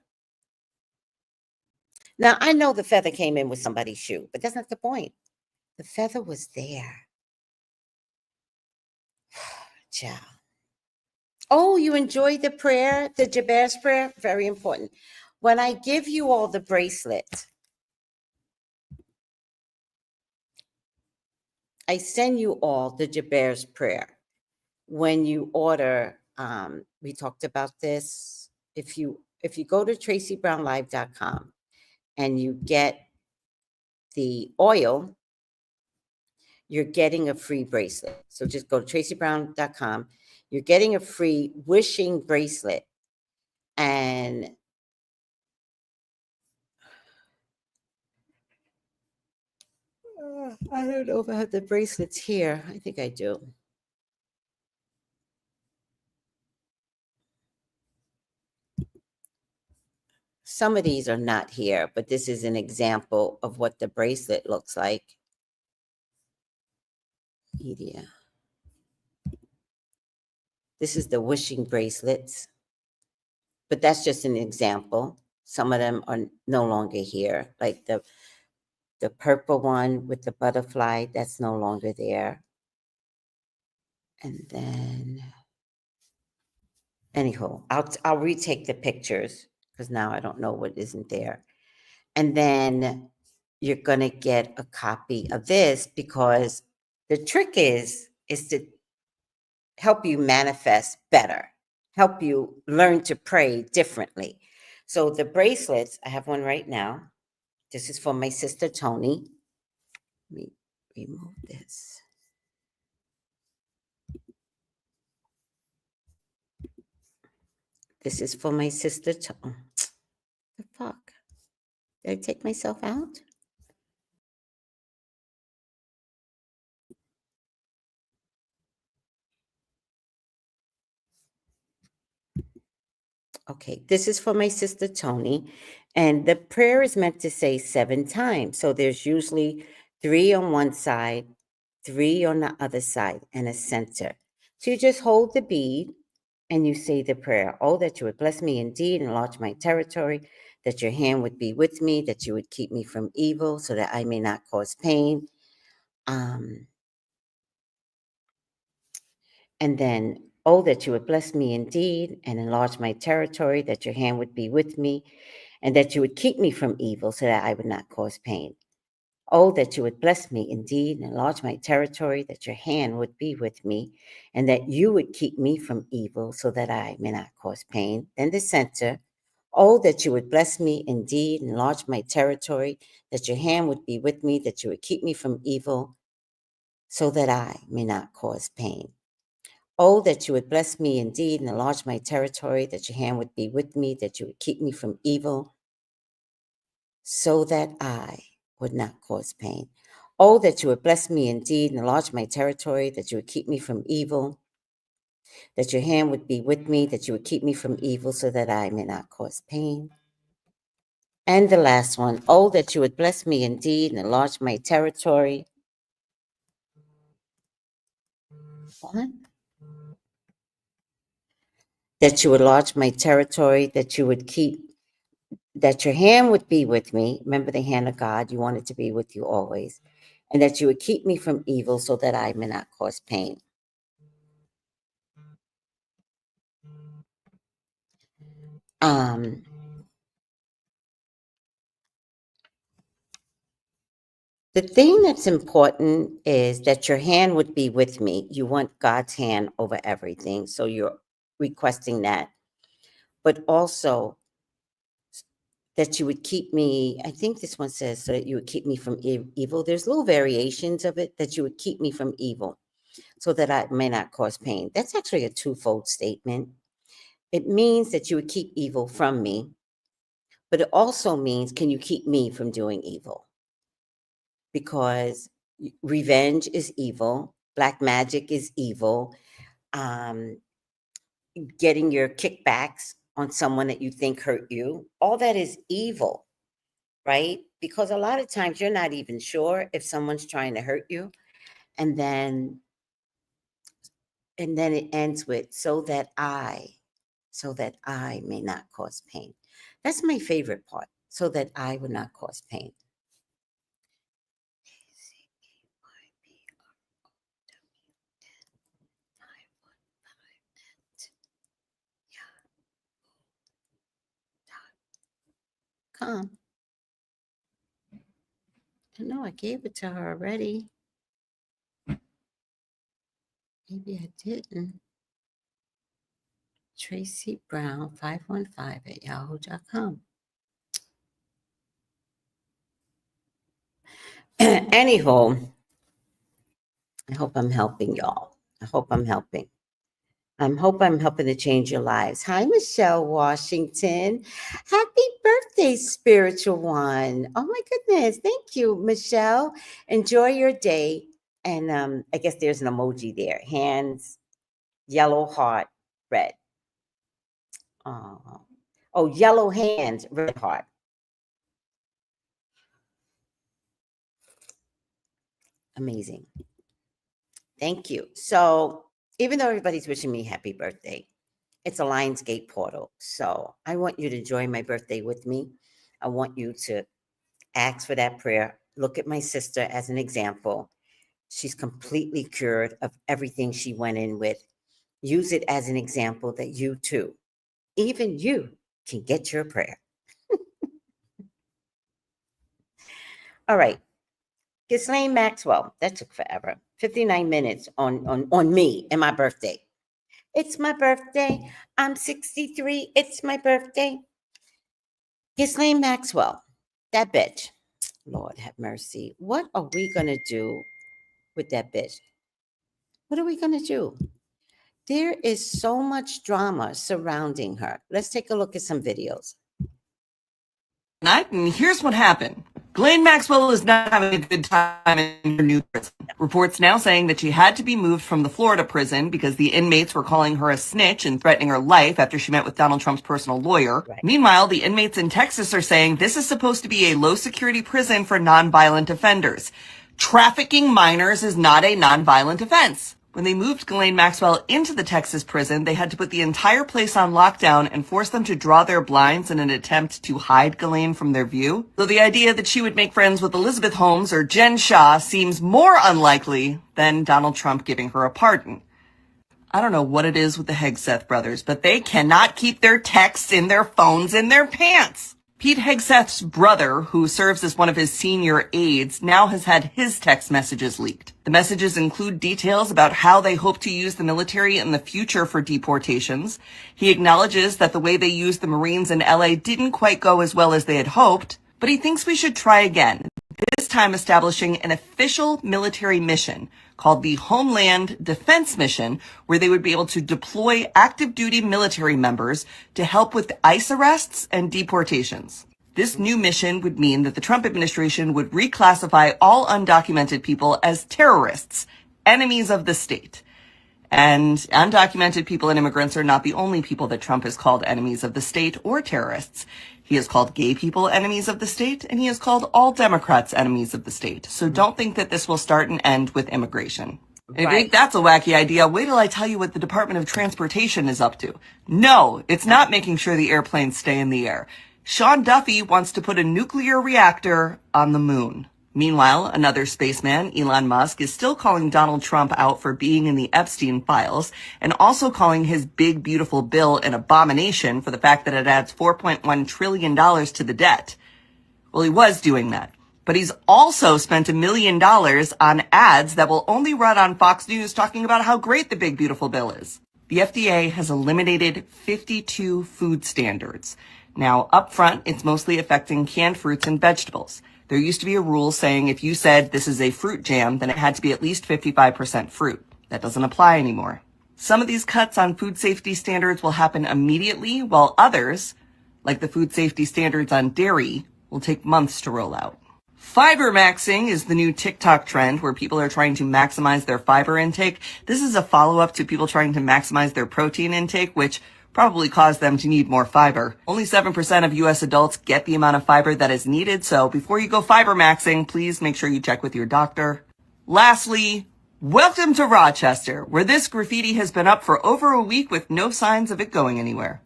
Now I know the feather came in with somebody's shoe, but that's not the point. The feather was there. Ciao. Oh, you enjoyed the prayer, the Jabez prayer? Very important. When I give you all the bracelets, I send you all the Jabez prayer. When you order, we talked about this. If you go to tracybrownlive.com and you get the oil, you're getting a free bracelet. So just go to tracybrown.com. You're getting a free wishing bracelet. And I don't know if I have the bracelets here. I think I do. Some of these are not here, but this is an example of what the bracelet looks like. Media. This is the wishing bracelets, but that's just an example. Some of them are no longer here, like the purple one with the butterfly, that's no longer there. And then, anyhow, I'll retake the pictures because now I don't know what isn't there. And then you're going to get a copy of this because the trick is to help you manifest better, help you learn to pray differently. So the bracelets, I have one right now. This is for my sister Tony. Let me remove this. This is for my sister Tony. The fuck? Did I take myself out? Okay, this is for my sister Tony. And the prayer is meant to say 7 times. So there's usually 3 on one side, 3 on the other side, and a center. So you just hold the bead and you say the prayer. Oh, that you would bless me indeed, enlarge my territory, that your hand would be with me, that you would keep me from evil, so that I may not cause pain. And then, oh, that you would bless me indeed and enlarge my territory, that your hand would be with me, and that you would keep me from evil so that I would not cause pain. Oh, that you would bless me indeed and enlarge my territory, that your hand would be with me, and that you would keep me from evil so that I may not cause pain. Then the center, oh, that you would bless me indeed and enlarge my territory, that your hand would be with me, that you would keep me from evil so that I may not cause pain. Oh, that you would bless me indeed and enlarge my territory, that your hand would be with me, that you would keep me from evil, so that I would not cause pain. Oh, that you would bless me indeed and enlarge my territory, that you would keep me from evil, that your hand would be with me, that you would keep me from evil, so that I may not cause pain. And the last one, oh, that you would bless me indeed and enlarge my territory. What? That you would enlarge my territory, that you would keep that your hand would be with me. Remember the hand of God. You want it to be with you always. And that you would keep me from evil so that I may not cause pain. The thing that's important is that your hand would be with me. You want God's hand over everything. So you're requesting that. But also that you would keep me, I think this one says, so that you would keep me from evil. There's little variations of it, that you would keep me from evil so that I may not cause pain. That's actually a twofold statement. It means that you would keep evil from me, but it also means, can you keep me from doing evil? Because revenge is evil, black magic is evil, getting your kickbacks on someone that you think hurt you, all that is evil, right? Because a lot of times you're not even sure if someone's trying to hurt you, and then it ends with so that I may not cause pain. That's my favorite part, so that I would not cause pain. Come. I know I gave it to her already. Maybe I didn't. Tracy Brown 515@yahoo.com. Anyhow, I hope I'm helping y'all. I hope I'm helping. I hope I'm helping to change your lives. Hi, Michelle Washington. Happy birthday, spiritual one. Oh my goodness. Thank you, Michelle. Enjoy your day. And I guess there's an emoji there. Hands, yellow heart, red. Oh, yellow hands, red heart. Amazing. Thank you. So even though everybody's wishing me happy birthday, it's a Lionsgate portal. So I want you to join my birthday with me. I want you to ask for that prayer. Look at my sister as an example. She's completely cured of everything she went in with. Use it as an example that you too, even you, can get your prayer. All right. Ghislane Maxwell. That took forever. 59 minutes on me and my birthday. It's my birthday. I'm 63. It's my birthday. Ghislane Maxwell. That bitch. Lord have mercy. What are we going to do with that bitch? What are we going to do? There is so much drama surrounding her. Let's take a look at some videos. And here's what happened. Ghislane Maxwell is not having a good time in her new prison. Reports now saying that she had to be moved from the Florida prison because the inmates were calling her a snitch and threatening her life after she met with Donald Trump's personal lawyer. Right. Meanwhile, the inmates in Texas are saying this is supposed to be a low-security prison for nonviolent offenders. Trafficking minors is not a nonviolent offense. When they moved Ghislane Maxwell into the Texas prison, they had to put the entire place on lockdown and force them to draw their blinds in an attempt to hide Ghislane from their view. So the idea that she would make friends with Elizabeth Holmes or Jen Shah seems more unlikely than Donald Trump giving her a pardon. I don't know what it is with the Hegseth brothers, but they cannot keep their texts in their phones in their pants. Pete Hegseth's brother, who serves as one of his senior aides, now has had his text messages leaked. The messages include details about how they hope to use the military in the future for deportations. He acknowledges that the way they used the Marines in LA didn't quite go as well as they had hoped, but he thinks we should try again, this time establishing an official military mission called the Homeland Defense Mission, where they would be able to deploy active duty military members to help with ICE arrests and deportations. This new mission would mean that the Trump administration would reclassify all undocumented people as terrorists, enemies of the state. And undocumented people and immigrants are not the only people that Trump has called enemies of the state or terrorists. He has called gay people enemies of the state, and he has called all Democrats enemies of the state. So don't think that this will start and end with immigration. If you think that's a wacky idea, wait till I tell you what the Department of Transportation is up to. No, it's not making sure the airplanes stay in the air. Sean Duffy wants to put a nuclear reactor on the moon. Meanwhile, another spaceman, Elon Musk, is still calling Donald Trump out for being in the Epstein files and also calling his big, beautiful bill an abomination for the fact that it adds $4.1 trillion to the debt. Well, he was doing that. But he's also spent $1 million on ads that will only run on Fox News talking about how great the big, beautiful bill is. The FDA has eliminated 52 food standards. Now, up front, it's mostly affecting canned fruits and vegetables. There used to be a rule saying if you said this is a fruit jam, then it had to be at least 55% fruit. That doesn't apply anymore. Some of these cuts on food safety standards will happen immediately, while others, like the food safety standards on dairy, will take months to roll out. Fiber maxing is the new TikTok trend where people are trying to maximize their fiber intake. This is a follow-up to people trying to maximize their protein intake, which probably caused them to need more fiber. Only 7% of U.S. adults get the amount of fiber that is needed, so before you go fiber maxing, please make sure you check with your doctor. Lastly, welcome to Rochester, where this graffiti has been up for over a week with no signs of it going anywhere.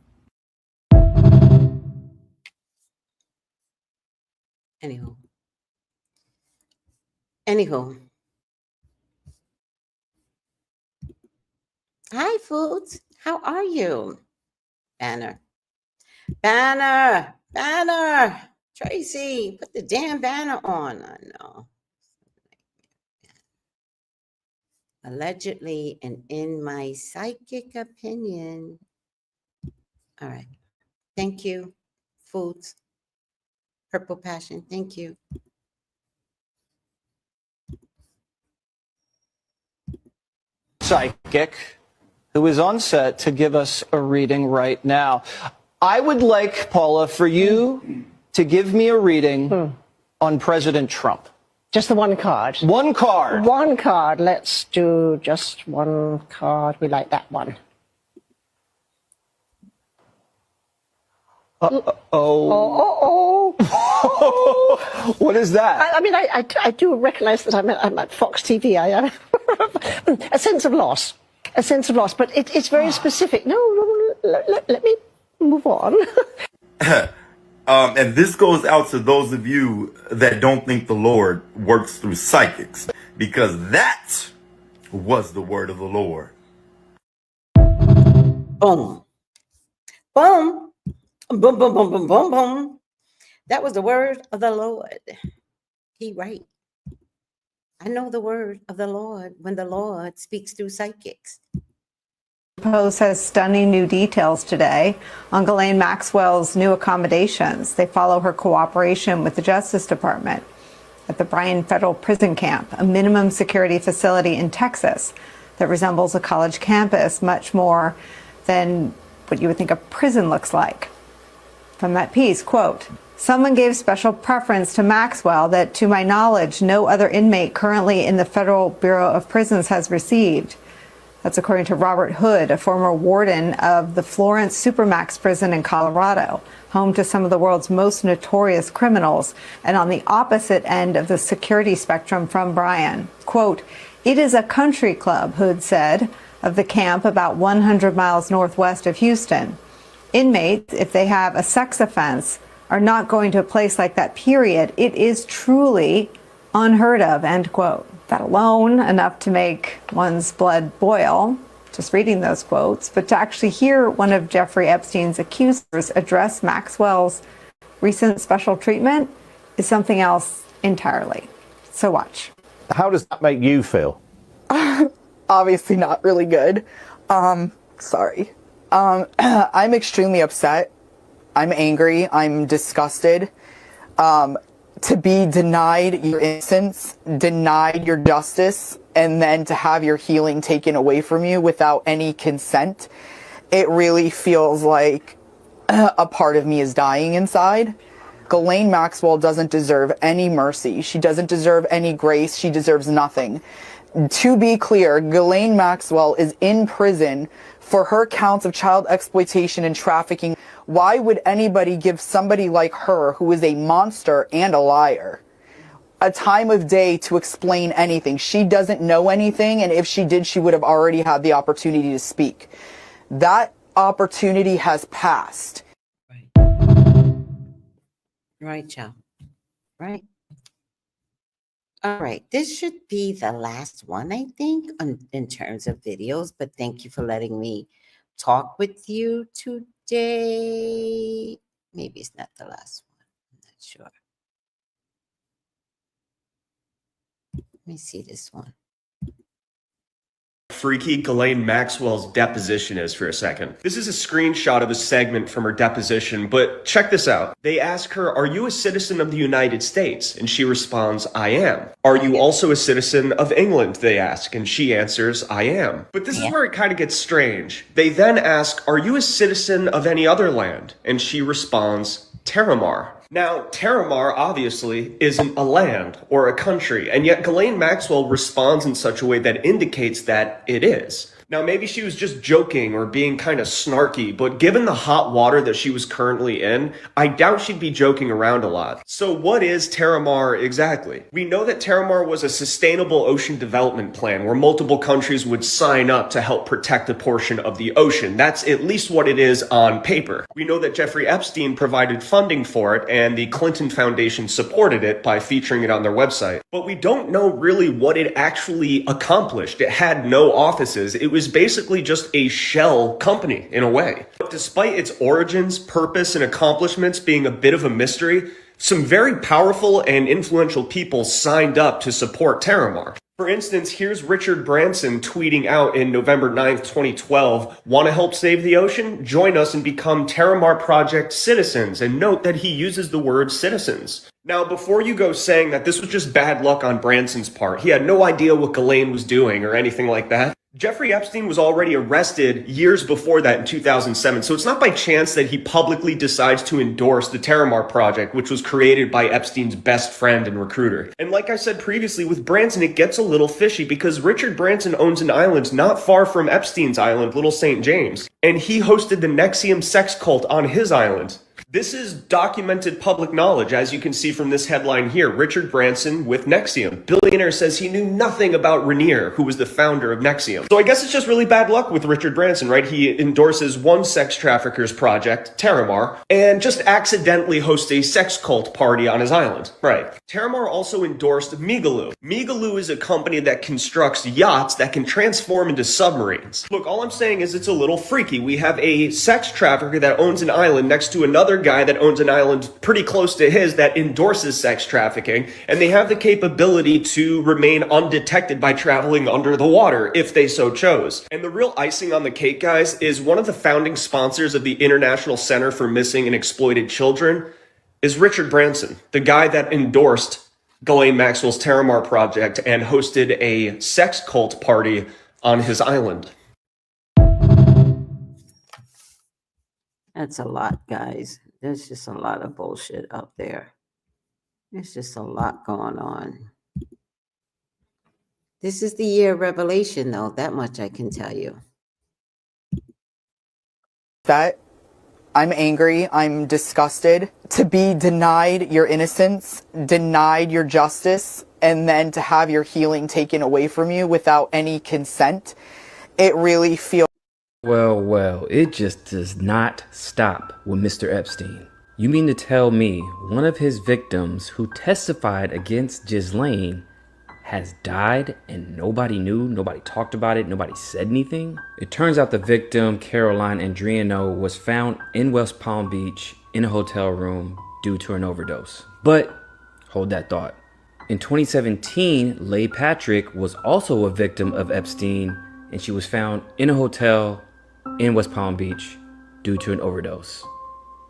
Anywho. Hi, Foods. How are you? Banner. Tracy, put the damn banner on. I know. Allegedly, and in my psychic opinion. All right. Thank you, Foods. Purple Passion. Thank you. Psychic who is on set to give us a reading right now. I would like, Paula, for you to give me a reading on President Trump. Just the one card? One card. One card. Let's do just one card. We like that one. What is that? I mean, I do recognize that I'm at Fox TV. A sense of loss. A sense of loss. But it's very specific. No, let me move on. And this goes out to those of you that don't think the Lord works through psychics, because that was the word of the Lord. Boom. Boom. Boom, boom, boom, boom, boom, boom. That was the word of the Lord. He right. I know the word of the Lord when the Lord speaks through psychics. Post has stunning new details today on Ghislane Maxwell's new accommodations. They follow her cooperation with the Justice Department at the Bryan Federal Prison Camp, a minimum security facility in Texas that resembles a college campus much more than what you would think a prison looks like. From that piece, quote, "Someone gave special preference to Maxwell that, to my knowledge, no other inmate currently in the Federal Bureau of Prisons has received." That's according to Robert Hood, a former warden of the Florence Supermax prison in Colorado, home to some of the world's most notorious criminals, and on the opposite end of the security spectrum from Bryan. Quote, "It is a country club," Hood said, of the camp about 100 miles northwest of Houston. Inmates, if they have a sex offense, are not going to a place like that, period. It is truly unheard of, end quote. That alone, enough to make one's blood boil, just reading those quotes, but to actually hear one of Jeffrey Epstein's accusers address Maxwell's recent special treatment is something else entirely. So watch. How does that make you feel? Obviously not really good. Sorry. I'm extremely upset. I'm angry. I'm disgusted. To be denied your innocence, denied your justice, and then to have your healing taken away from you without any consent, it really feels like a part of me is dying inside. Ghislane Maxwell doesn't deserve any mercy. She doesn't deserve any grace. She deserves nothing. To be clear, Ghislane Maxwell is in prison for her counts of child exploitation and trafficking. Why would anybody give somebody like her, who is a monster and a liar, a time of day to explain anything? She doesn't know anything, and if she did, she would have already had the opportunity to speak. That opportunity has passed. Right, y'all. Right. All right. This should be the last one, I think, in terms of videos, but thank you for letting me talk with you today. Maybe it's not the last one. I'm not sure. Let me see this one. Freaky Ghislane Maxwell's deposition is for a second. This is a screenshot of a segment from her deposition, but check this out. They ask her, "Are you a citizen of the United States?" And she responds, "I am." "Are you also a citizen of England?" they ask, and she answers, "I am." But this is where it kind of gets strange. They then ask, "Are you a citizen of any other land?" And she responds, "Terramar." Now, Terramar, obviously, isn't a land or a country, and yet Ghislane Maxwell responds in such a way that indicates that it is. Now, maybe she was just joking or being kind of snarky, but given the hot water that she was currently in, I doubt she'd be joking around a lot. So what is Terramar exactly? We know that Terramar was a sustainable ocean development plan where multiple countries would sign up to help protect a portion of the ocean. That's at least what it is on paper. We know that Jeffrey Epstein provided funding for it, and the Clinton Foundation supported it by featuring it on their website. But we don't know really what it actually accomplished. It had no offices. It was basically just a shell company in a way. But despite its origins, purpose, and accomplishments being a bit of a mystery, some very powerful and influential people signed up to support Terramar. For instance, here's Richard Branson tweeting out in November 9th, 2012, "Want to help save the ocean? Join us and become Terramar Project citizens." And note that he uses the word citizens. Now, before you go saying that this was just bad luck on Branson's part, he had no idea what Ghislane was doing or anything like that. Jeffrey Epstein was already arrested years before that in 2007, so it's not by chance that he publicly decides to endorse the Terramar Project, which was created by Epstein's best friend and recruiter. And like I said previously, with Branson, it gets a little fishy because Richard Branson owns an island not far from Epstein's island, Little St. James, and he hosted the NXIVM sex cult on his island. This is documented public knowledge, as you can see from this headline here. Richard Branson with NXIVM. Billionaire says he knew nothing about Rainier, who was the founder of NXIVM. So I guess it's just really bad luck with Richard Branson, right? He endorses one sex trafficker's project, Terramar, and just accidentally hosts a sex cult party on his island. Right. Terramar also endorsed Migaloo. Migaloo is a company that constructs yachts that can transform into submarines. Look, all I'm saying is it's a little freaky. We have a sex trafficker that owns an island next to another guy that owns an island pretty close to his that endorses sex trafficking, and they have the capability to remain undetected by traveling under the water if they so chose. And the real icing on the cake, guys, is one of the founding sponsors of the International Center for Missing and Exploited Children is Richard Branson, the guy that endorsed Ghislane Maxwell's Terramar Project and hosted a sex cult party on his island. That's a lot, guys. There's just a lot of bullshit out there. There's just a lot going on. This is the year of revelation, though. That much I can tell you. That I'm angry, I'm disgusted to be denied your innocence, denied your justice, and then to have your healing taken away from you without any consent. It really feels Well, it just does not stop with Mr. Epstein. You mean to tell me one of his victims who testified against Ghislane has died and nobody knew, nobody talked about it, nobody said anything? It turns out the victim, Caroline Andriano, was found in West Palm Beach in a hotel room due to an overdose. But hold that thought. In 2017, Leigh Patrick was also a victim of Epstein, and she was found in a hotel in West Palm Beach due to an overdose.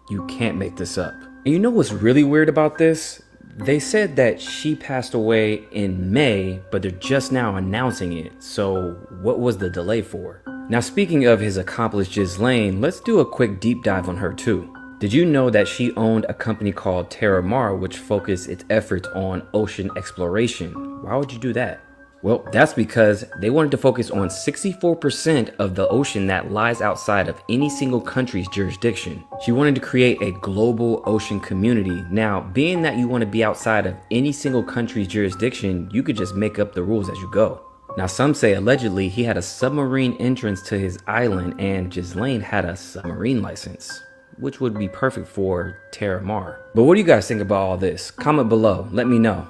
You can't make this up. And you know what's really weird about this? They said that she passed away in May, but they're just now announcing it. So what was the delay for? Now, speaking of his accomplice Ghislane, let's do a quick deep dive on her too. Did you know that she owned a company called Terramar, which focused its efforts on ocean exploration? Why would you do that? Well, that's because they wanted to focus on 64% of the ocean that lies outside of any single country's jurisdiction. She wanted to create a global ocean community. Now, being that you want to be outside of any single country's jurisdiction, you could just make up the rules as you go. Now, some say allegedly he had a submarine entrance to his island and Ghislane had a submarine license. which would be perfect for Terra Mar. But what do you guys think about all this? Comment below, let me know.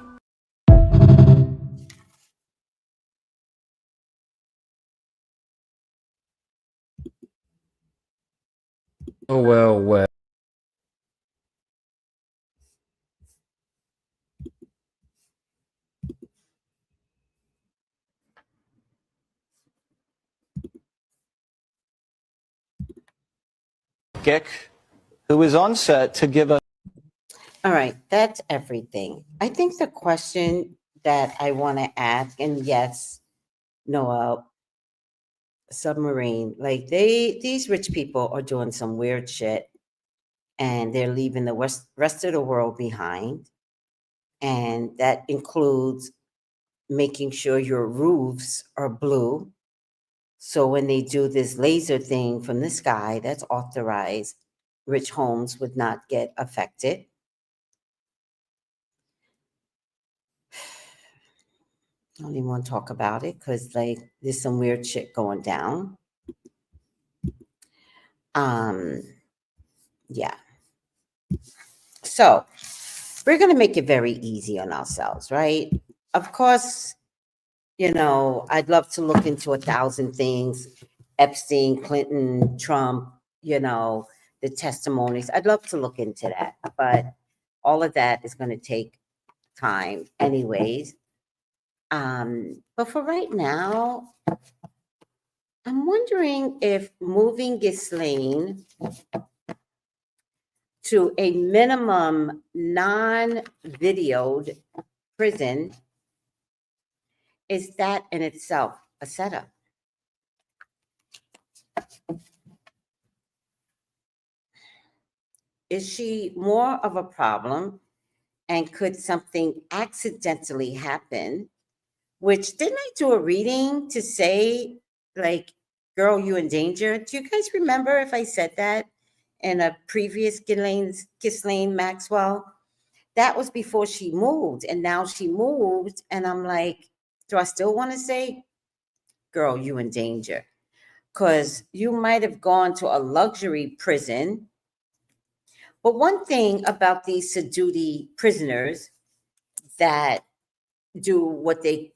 Oh, well. Gick, who is on set to give us. All right, that's everything. I think the question that I want to ask, and yes, Noah, submarine, like these rich people are doing some weird shit and they're leaving the rest of the world behind. And that includes making sure your roofs are blue. So when they do this laser thing from the sky that's authorized, rich homes would not get affected. I don't even want to talk about it because like there's some weird shit going down. Yeah. So we're going to make it very easy on ourselves, right? Of course, you know, I'd love to look into 1,000 things, Epstein, Clinton, Trump, you know, the testimonies. I'd love to look into that, but all of that is going to take time anyways. But for right now, I'm wondering if moving Ghislane to a minimum non-videoed prison, is that in itself a setup? Is she more of a problem? And could something accidentally happen? Which, didn't I do a reading to say, like, girl, you in danger? Do you guys remember if I said that in a previous Ghislane Maxwell? That was before she moved, and now she moved, and I'm like, do I still want to say, girl, you in danger? Because you might have gone to a luxury prison. But one thing about these Saduti prisoners that do what they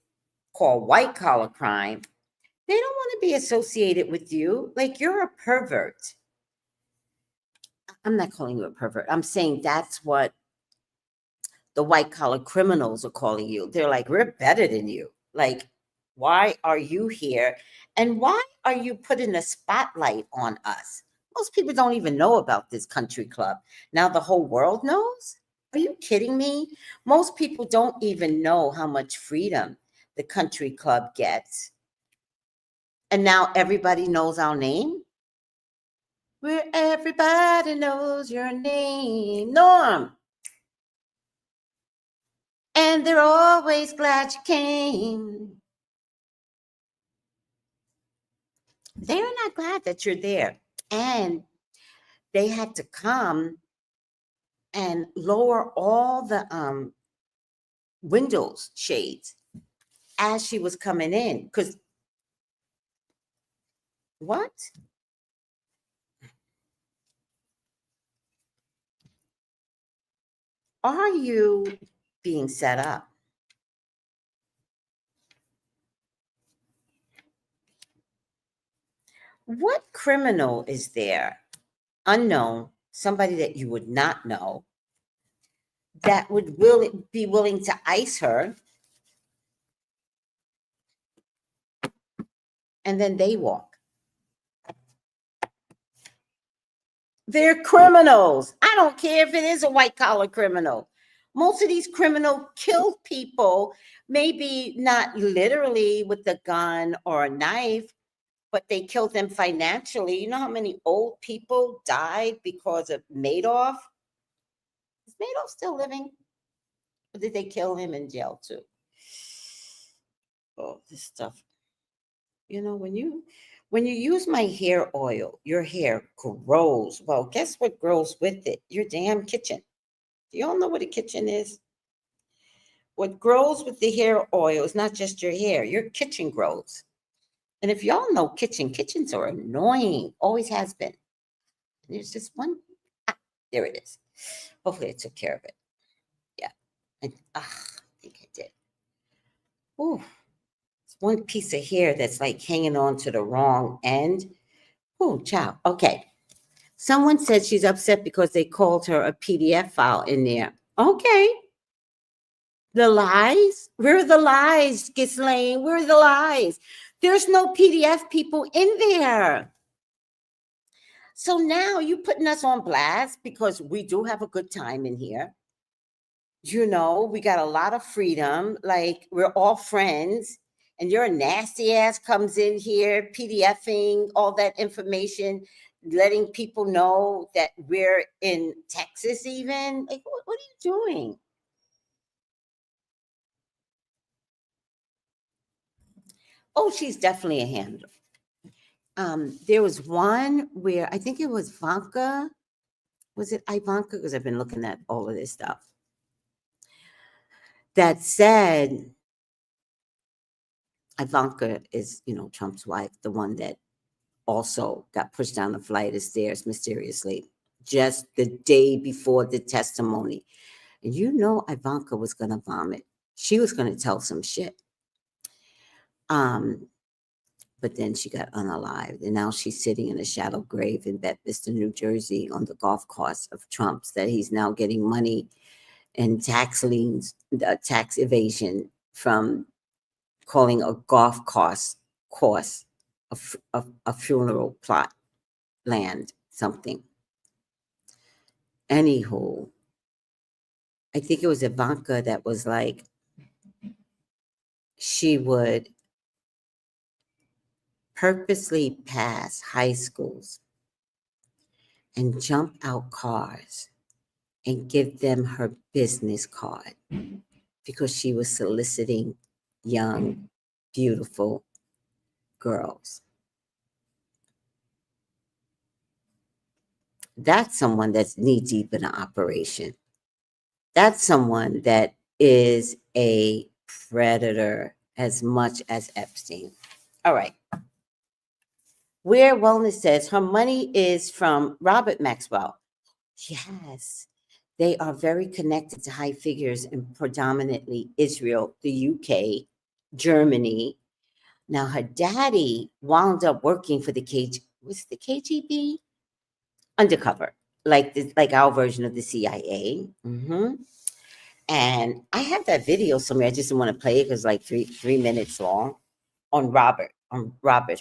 call white collar crime, they don't want to be associated with you. Like, you're a pervert. I'm not calling you a pervert. I'm saying that's what the white collar criminals are calling you. They're like, we're better than you. Like, why are you here? And why are you putting a spotlight on us? Most people don't even know about this country club. Now the whole world knows? Are you kidding me? Most people don't even know how much freedom the country club gets. And now everybody knows our name? Where everybody knows your name. Norm. And they're always glad you came. They're not glad that you're there. And they had to come and lower all the windows shades as she was coming in. Because what? Are you being set up? What criminal is there, unknown, somebody that you would not know, that would be willing to ice her and then they walk? They're criminals. I don't care if it is a white collar criminal. Most of these criminals kill people, maybe not literally with a gun or a knife, but they killed them financially. You know how many old people died because of Madoff? Is Madoff still living? Or did they kill him in jail too? Oh, this stuff. You know, when you use my hair oil, your hair grows. Well, guess what grows with it? Your damn kitchen. Do you all know what a kitchen is? What grows with the hair oil is not just your hair. Your kitchen grows. And if y'all know kitchens are annoying, always has been. There's just one There it is. Hopefully I took care of it. Yeah. I think I did. Ooh. It's one piece of hair that's like hanging on to the wrong end. Oh, child. Okay. Someone said she's upset because they called her a PDF file in there. Okay. The lies? Where are the lies, Ghislane? Where are the lies? There's no PDF people in there. So now you're putting us on blast because we do have a good time in here. You know, we got a lot of freedom. Like, we're all friends. And your nasty ass comes in here, PDFing all that information, letting people know that we're in Texas even. Like, what are you doing? Oh, she's definitely a handler. There was one where I think it was Ivanka. Was it Ivanka? Because I've been looking at all of this stuff. That said, Ivanka is, you know, Trump's wife, the one that also got pushed down the flight of stairs mysteriously just the day before the testimony. And you know Ivanka was going to vomit. She was going to tell some shit. But then she got unalived, and now she's sitting in a shallow grave in Bedminster, New Jersey, on the golf course of Trump's that he's now getting money and tax liens, tax evasion from calling a golf course a funeral plot land something. Anywho, I think it was Ivanka that was like, she would purposely pass high schools and jump out cars and give them her business card because she was soliciting young, beautiful girls. That's someone that's knee deep in an operation. That's someone that is a predator as much as Epstein. All right. Where Wellness says her money is from Robert Maxwell. Yes, they are very connected to high figures in predominantly Israel, the UK, Germany. Now, her daddy wound up working for the KGB? Undercover, like our version of the CIA. And I have that video somewhere. I just didn't want to play it because like three minutes long on Robert,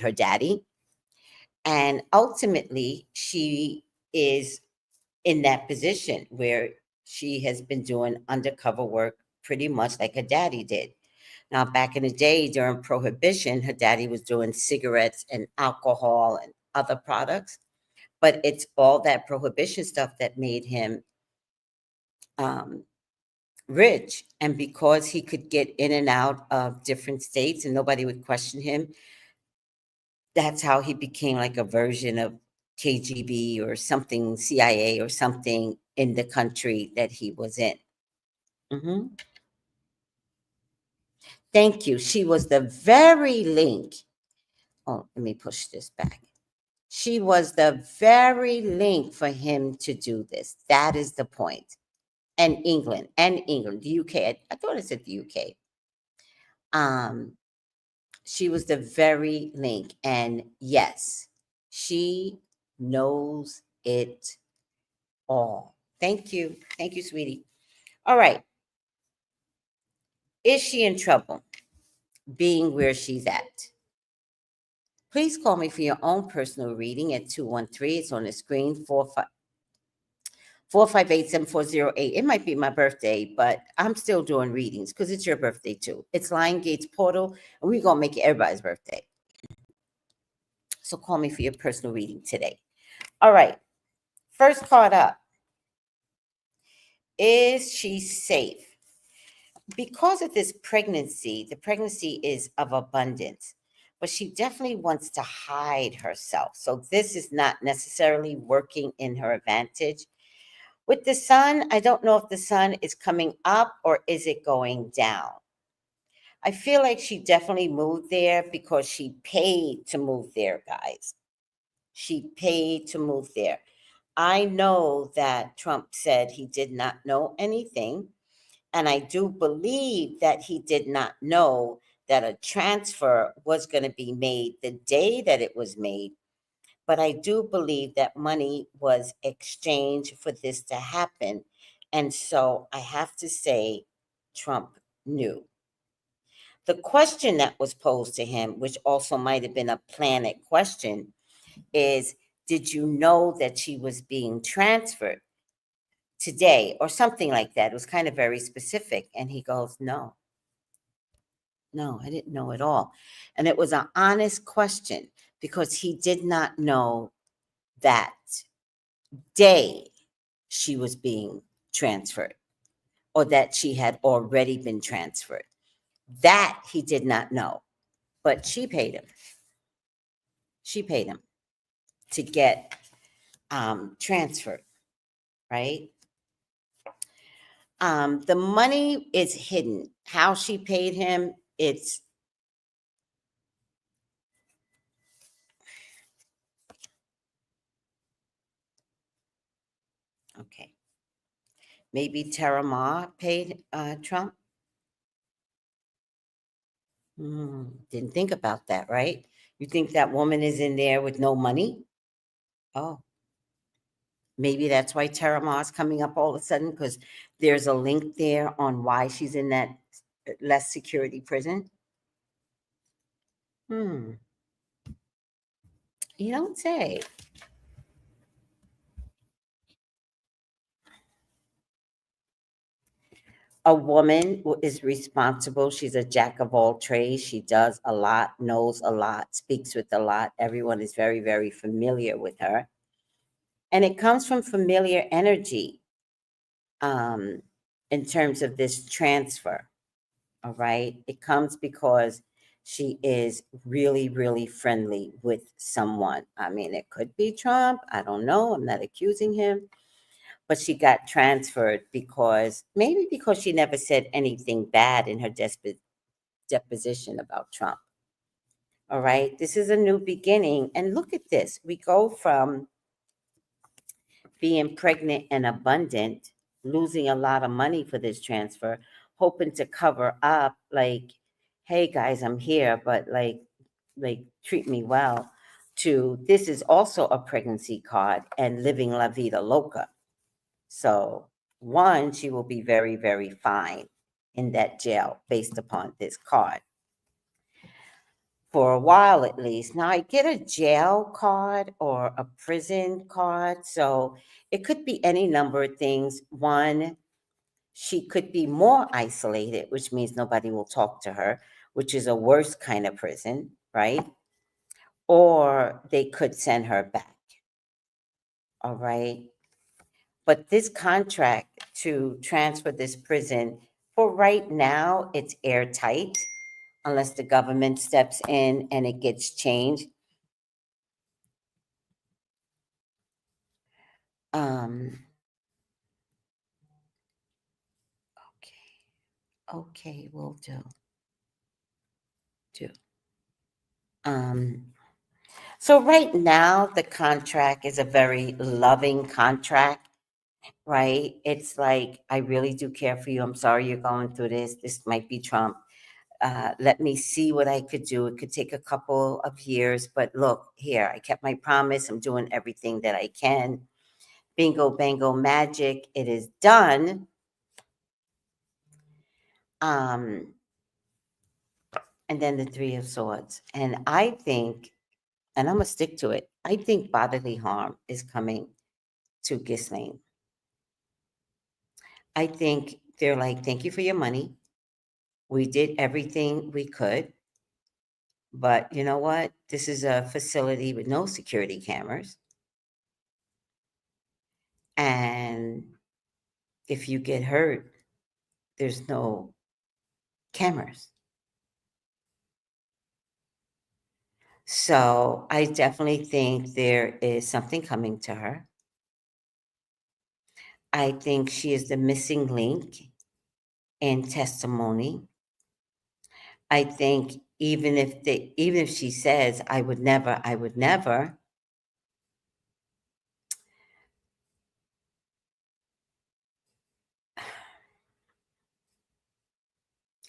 her daddy. And ultimately, she is in that position where she has been doing undercover work pretty much like her daddy did. Now, back in the day during Prohibition, her daddy was doing cigarettes and alcohol and other products. But it's all that Prohibition stuff that made him rich. And because he could get in and out of different states and nobody would question him, that's how he became like a version of KGB or something, CIA or something in the country that he was in. Thank you. She was the very link. Oh, let me push this back. She was the very link for him to do this. That is the point. And England, the UK. I thought it said the UK. She was the very link. And yes, she knows it all. Thank you. Thank you, sweetie. All right. Is she in trouble being where she's at? Please call me for your own personal reading at 213. It's on the screen, 458-7408. It might be my birthday, but I'm still doing readings because it's your birthday too. It's Lion Gates Portal, and we're going to make it everybody's birthday. So call me for your personal reading today. All right. First card up. Is she safe? Because of this pregnancy, the pregnancy is of abundance, but she definitely wants to hide herself. So this is not necessarily working in her advantage. With the sun, I don't know if the sun is coming up or is it going down. I feel like she definitely moved there because she paid to move there, guys. She paid to move there. I know that Trump said he did not know anything. And I do believe that he did not know that a transfer was going to be made the day that it was made. But I do believe that money was exchanged for this to happen. And so I have to say, Trump knew. The question that was posed to him, which also might have been a planted question, is did you know that she was being transferred today or something like that? It was kind of very specific. And he goes, no, I didn't know at all. And it was an honest question because he did not know that day she was being transferred or that she had already been transferred. That he did not know, but she paid him. She paid him to get transferred, right? The money is hidden. How she paid him, it's okay. Maybe Tara Ma paid Trump. Didn't think about that, right? You think that woman is in there with no money? Oh, maybe that's why Tara Ma is coming up all of a sudden because there's a link there on why she's in that less security prison. You don't say. A woman is responsible. She's a jack of all trades. She does a lot, knows a lot, speaks with a lot. Everyone is very, very familiar with her. And it comes from familiar energy in terms of this transfer. All right. It comes because she is really, really friendly with someone. I mean, it could be Trump. I don't know. I'm not accusing him. But she got transferred because she never said anything bad in her deposition about Trump. All right. This is a new beginning. And look at this. We go from being pregnant and abundant, losing a lot of money for this transfer, hoping to cover up like, hey guys, I'm here, but like treat me well, to this is also a pregnancy card and living la vida loca. So one, she will be very, very fine in that jail based upon this card. For a while at least. Now I get a jail card or a prison card. So it could be any number of things. One, she could be more isolated, which means nobody will talk to her, which is a worse kind of prison, right? Or they could send her back. All right. But this contract to transfer this prison, for right now, it's airtight unless the government steps in and it gets changed. Okay, we'll do. So right now, the contract is a very loving contract, right? It's like, I really do care for you. I'm sorry you're going through this. This might be Trump. Let me see what I could do. It could take a couple of years, but look, here, I kept my promise. I'm doing everything that I can. Bingo, bango, magic. It is done. And then the Three of Swords. And I think, and I'm going to stick to it, I think bodily harm is coming to Ghislane. I think they're like, thank you for your money. We did everything we could. But you know what? This is a facility with no security cameras. And if you get hurt, there's no cameras. So I definitely think there is something coming to her. I think she is the missing link in testimony. I think even if she says, I would never,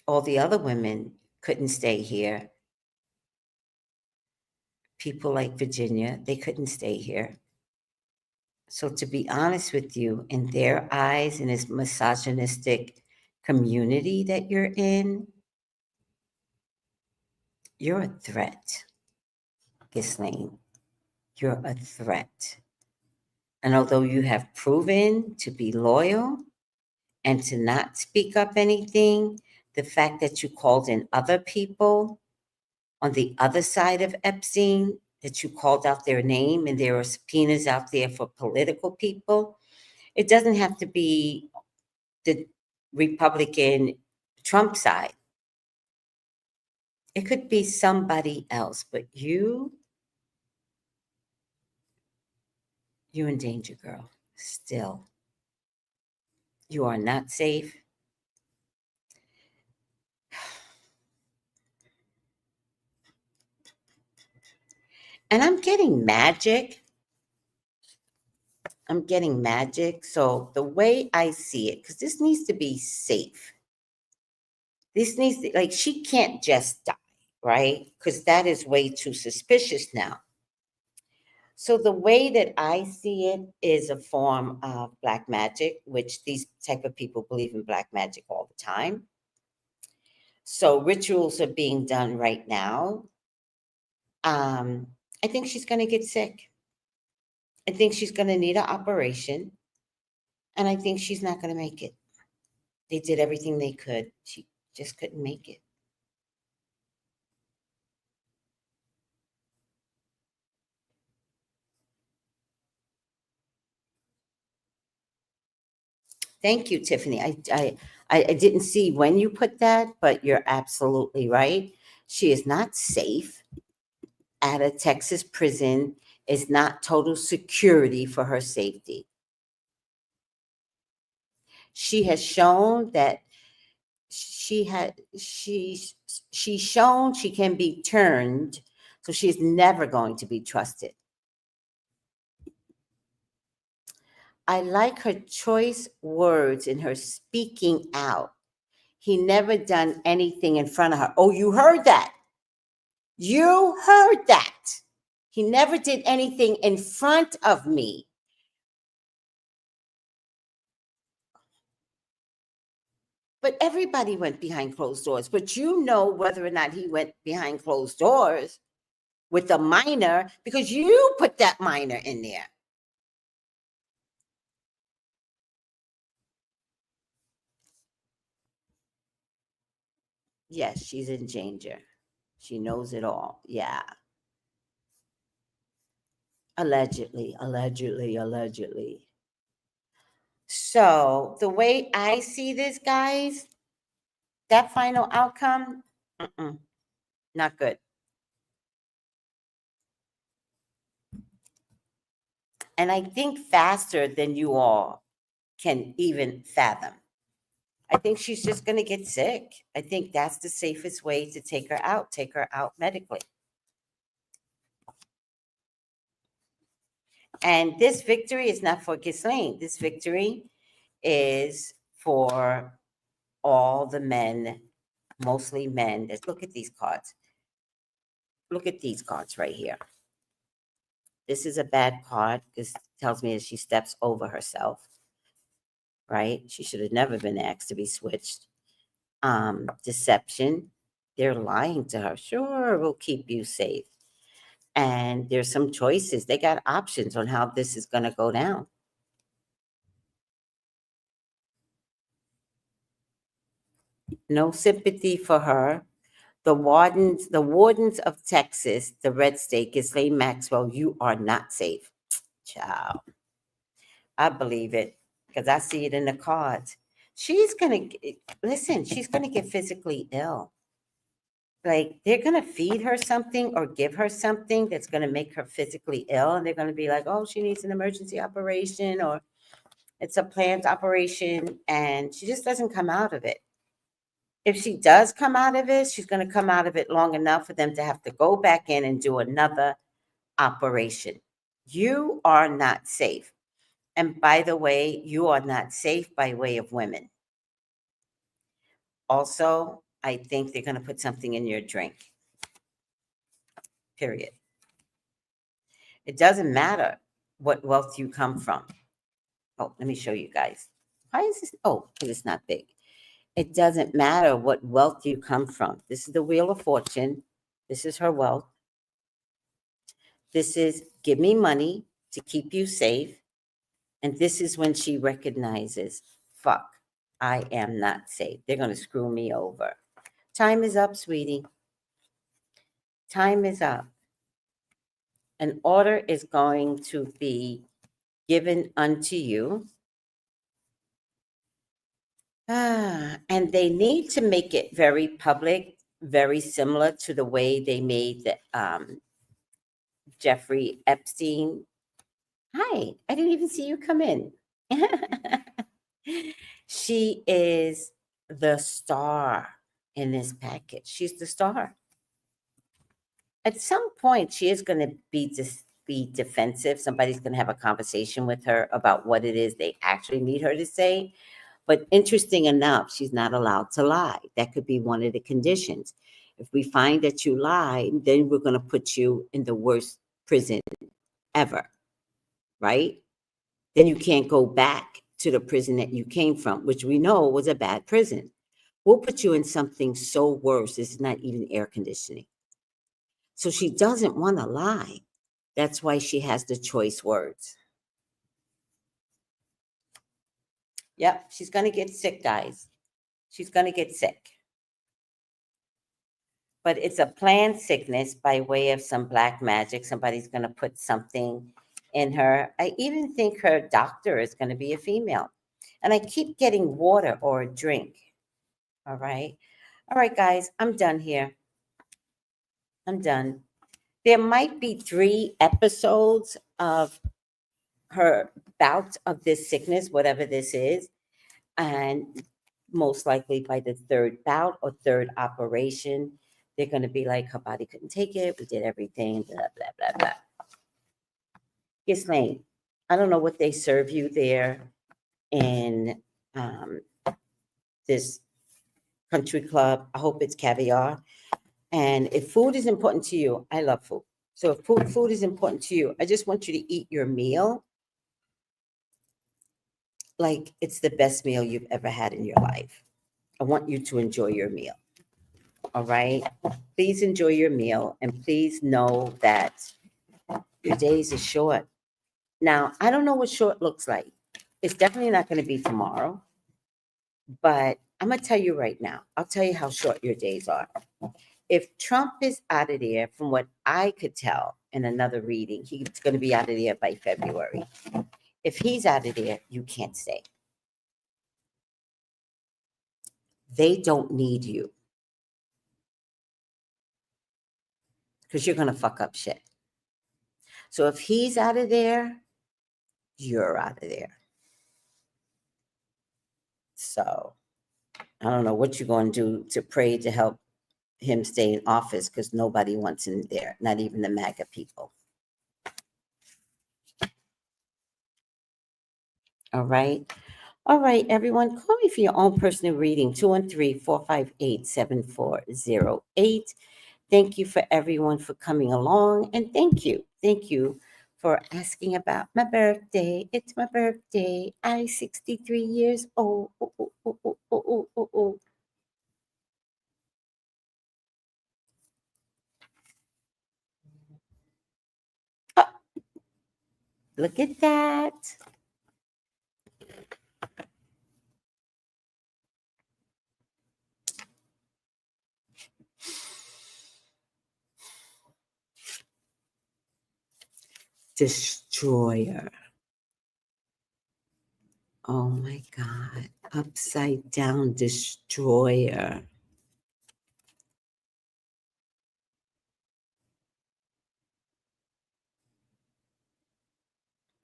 All the other women couldn't stay here. People like Virginia, they couldn't stay here. So to be honest with you, in their eyes, in this misogynistic community that you're in, you're a threat, Ghislane. You're a threat. And although you have proven to be loyal and to not speak up anything, the fact that you called in other people on the other side of Epstein, that you called out their name, and there are subpoenas out there for political people, it doesn't have to be the Republican Trump side. It could be somebody else, but you're in danger, girl, still. You are not safe. And I'm getting magic. So the way I see it, because this needs to be safe. This needs to, like, she can't just die, right? Because that is way too suspicious now. So the way that I see it is a form of black magic, which these type of people believe in black magic all the time. So rituals are being done right now. I think she's going to get sick. I think she's going to need an operation. And I think she's not going to make it. They did everything they could. She just couldn't make it. Thank you, Tiffany. I didn't see when you put that, but you're absolutely right. She is not safe at a Texas prison. Is not total security for her safety. She has shown that she's shown she can be turned, so she's never going to be trusted. I like her choice words in her speaking out. He never done anything in front of her. Oh, you heard that. You heard that. He never did anything in front of me. But everybody went behind closed doors. But you know whether or not he went behind closed doors with a minor because you put that minor in there. Yes, she's in danger. She knows it all. Yeah. Allegedly. So the way I see this, guys, that final outcome, not good. And I think faster than you all can even fathom. I think she's just going to get sick. I think that's the safest way to take her out medically. And this victory is not for Ghislane. This victory is for all the men, mostly men. Look at these cards. Look at these cards right here. This is a bad card because it tells me that she steps over herself, right? She should have never been asked to be switched. Deception. They're lying to her. Sure, we'll keep you safe. And there's some choices. They got options on how this is going to go down. No sympathy for her. The wardens of Texas, the red state, Ghislane Maxwell, you are not safe. Child. I believe it because I see it in the cards. She's going to get physically ill. Like they're going to feed her something or give her something that's going to make her physically ill. And they're going to be like, oh, she needs an emergency operation or it's a planned operation. And she just doesn't come out of it. If she does come out of it, she's going to come out of it long enough for them to have to go back in and do another operation. You are not safe. And by the way, you are not safe by way of women. Also, I think they're going to put something in your drink. Period. It doesn't matter what wealth you come from. Oh, let me show you guys. Why is this? Oh, because it's not big. It doesn't matter what wealth you come from. This is the Wheel of Fortune. This is her wealth. This is give me money to keep you safe. And this is when she recognizes, fuck, I am not safe. They're going to screw me over. Time is up, sweetie. Time is up. An order is going to be given unto you. And they need to make it very public, very similar to the way they made the Jeffrey Epstein. Hi, I didn't even see you come in. She is the star in this package. She's the star. At some point, she is going to be defensive. Somebody's going to have a conversation with her about what it is they actually need her to say. But interesting enough, she's not allowed to lie. That could be one of the conditions. If we find that you lie, then we're going to put you in the worst prison ever, right? Then you can't go back to the prison that you came from, which we know was a bad prison. We'll put you in something so worse, it's not even air conditioning. So she doesn't want to lie. That's why she has the choice words. Yep, she's going to get sick, guys. She's going to get sick. But it's a planned sickness by way of some black magic. Somebody's going to put something in her. I even think her doctor is going to be a female. And I keep getting water or a drink. All right. All right, guys, I'm done here. I'm done. There might be 3 episodes of her bout of this sickness, whatever this is. And most likely by the 3rd bout or 3rd operation, they're going to be like, her body couldn't take it. We did everything, blah, blah, blah, blah. Ghislane, I don't know what they serve you there in this country club. I hope it's caviar. And if food is important to you, I love food. So if food is important to you, I just want you to eat your meal like it's the best meal you've ever had in your life. I want you to enjoy your meal. All right? Please enjoy your meal, and please know that your days are short. Now, I don't know what short looks like. It's definitely not going to be tomorrow, but I'm going to tell you right now. I'll tell you how short your days are. If Trump is out of there, from what I could tell in another reading, he's going to be out of there by February. If he's out of there, you can't stay. They don't need you because you're going to fuck up shit. So if he's out of there, you're out of there. So I don't know what you're going to do to pray to help him stay in office, because nobody wants him there, not even the MAGA people. All right. All right, everyone, call me for your own personal reading, 213-458-7408. Thank you for everyone for coming along, and thank you for asking about my birthday. It's my birthday. I'm 63 years old. Look at that. Destroyer. Oh my God. Upside down destroyer.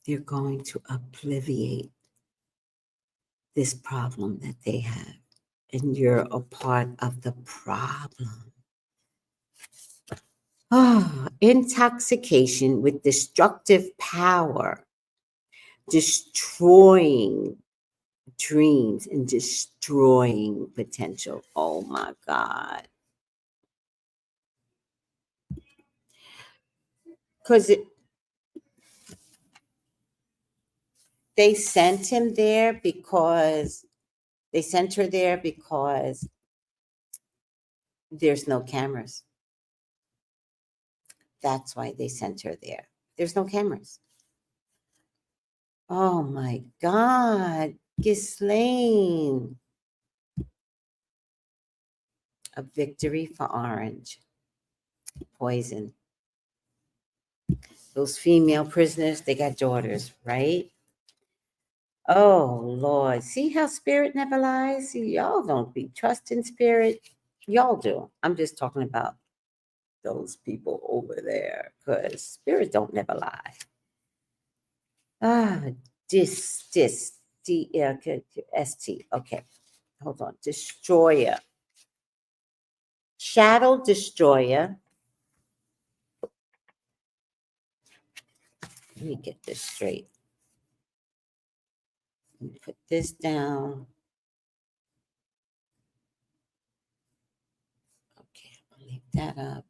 They're going to obliviate this problem that they have. And you're a part of the problem. Intoxication with destructive power, destroying dreams and destroying potential. Oh my God. Because they sent him there because they sent her there because there's no cameras. That's why they sent her there. There's no cameras. Oh my God, Ghislane. A victory for Orange. Poison. Those female prisoners, they got daughters, right? Oh Lord, see how spirit never lies? See, y'all don't be trusting spirit. Y'all do. I'm just talking about those people over there, because spirit don't never lie. D-S-T. Okay, hold on. Destroyer. Shadow Destroyer. Let me get this straight. Let me put this down. Okay, I'll leave that up.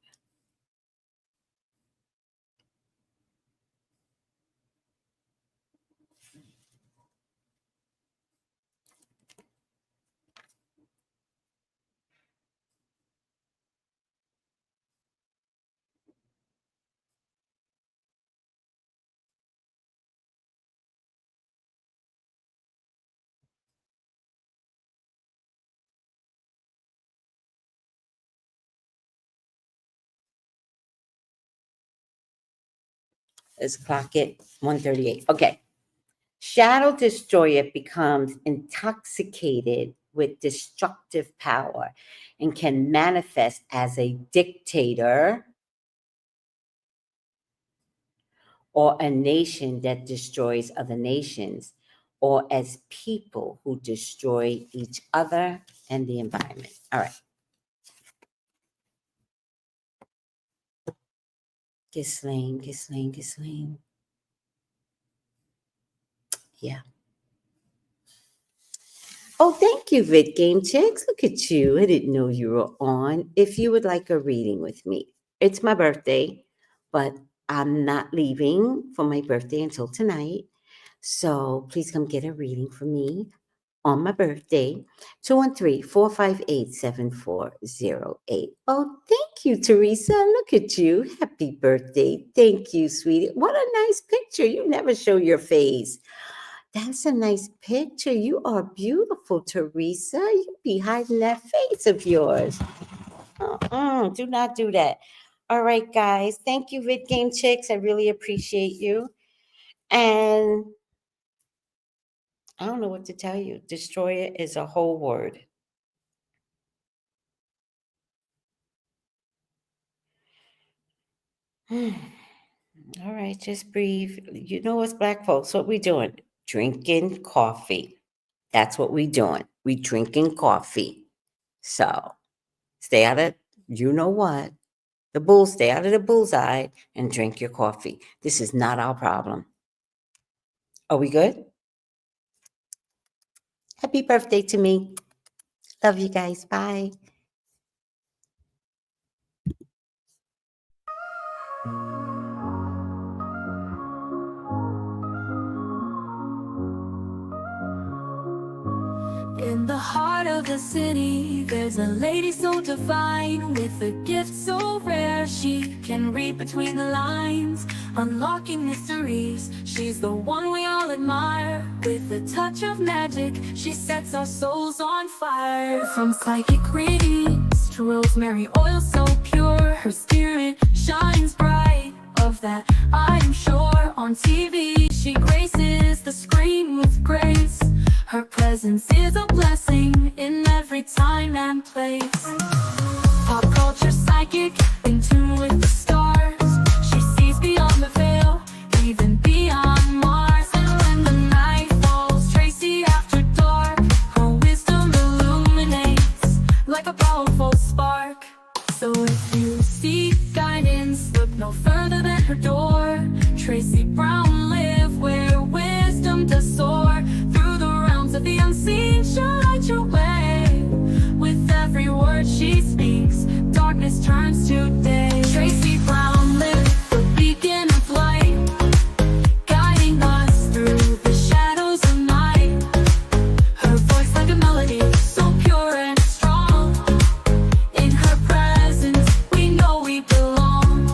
Let's clock it 1:38. Okay. Shadow Destroyer becomes intoxicated with destructive power and can manifest as a dictator or a nation that destroys other nations, or as people who destroy each other and the environment. All right. Ghislane. Yeah. Oh, thank you, Vid Game Chicks. Look at you. I didn't know you were on. If you would like a reading with me, it's my birthday, but I'm not leaving for my birthday until tonight. So please come get a reading from me on my birthday, 213-458-7408. Oh, thank you, Teresa. Look at you. Happy birthday. Thank you, sweetie. What a nice picture. You never show your face. That's a nice picture. You are beautiful, Teresa. You be hiding that face of yours. Do not do that. All right, guys. Thank you, Vid Game Chicks. I really appreciate you. And I don't know what to tell you. Destroyer is a whole word. All right, just breathe. You know us black folks, what we doing? Drinking coffee. That's what we doing. We drinking coffee. So stay out of, you know what? The bulls, stay out of the bullseye and drink your coffee. This is not our problem. Are we good? Happy birthday to me. Love you guys. Bye. In the heart of the city, there's a lady so divine, with a gift so rare. She can read between the lines, unlocking mysteries. She's the one we all admire. With a touch of magic, she sets our souls on fire. From psychic readings to rosemary oil so pure, her spirit shines bright. Of that I am sure. On TV, she graces the screen with grace. Her presence is a blessing in every time and place. Pop culture psychic, in tune with the stars. She sees beyond the veil, even beyond Mars. And when the night falls, Tracy after dark, her wisdom illuminates like a powerful spark. So if you seek guidance, look no further than her door. Tracy Brown live where wisdom does soar, through the realms of the unseen. turns to day. Tracy Brown lit the beacon of light, guiding us through the shadows of night. Her voice like a melody, so pure and strong. In her presence, we know we belong.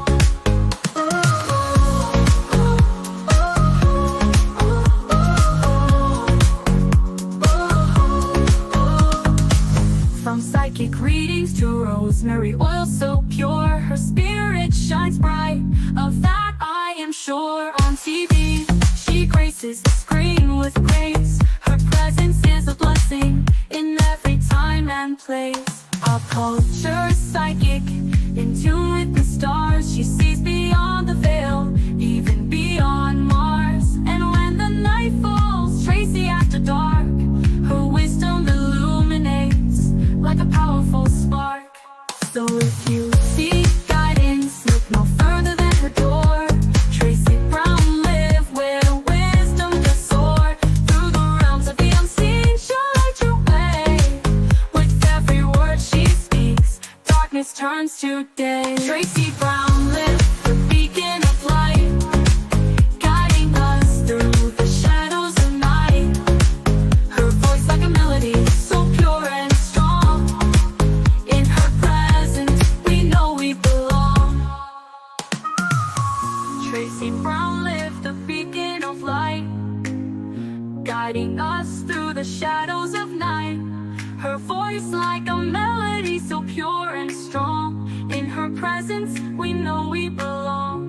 From psychic readings to rosemary oil so pure, her spirit shines bright, of that I am sure. On TV, she graces the screen with grace. Her presence is a blessing in every time and place. Pop culture psychic, in tune with the stars. She sees beyond the veil, even beyond Mars. And when the night falls, Tracy after dark, her wisdom illuminates like a powerful spark. So if you seek guidance, look no further than her door. Tracy Brown live where wisdom does soar. Through the realms of the unseen, she'll light your way. With every word she speaks, darkness turns to day. Tracy Brown live the beacon of light, guiding us through the shadows of night. Her voice like a melody, so pure and strong. In her presence, we know we belong. Tracy Brown lived the beacon of light, guiding us through the shadows of night. Her voice like a melody, so pure and strong. In her presence, we know we belong.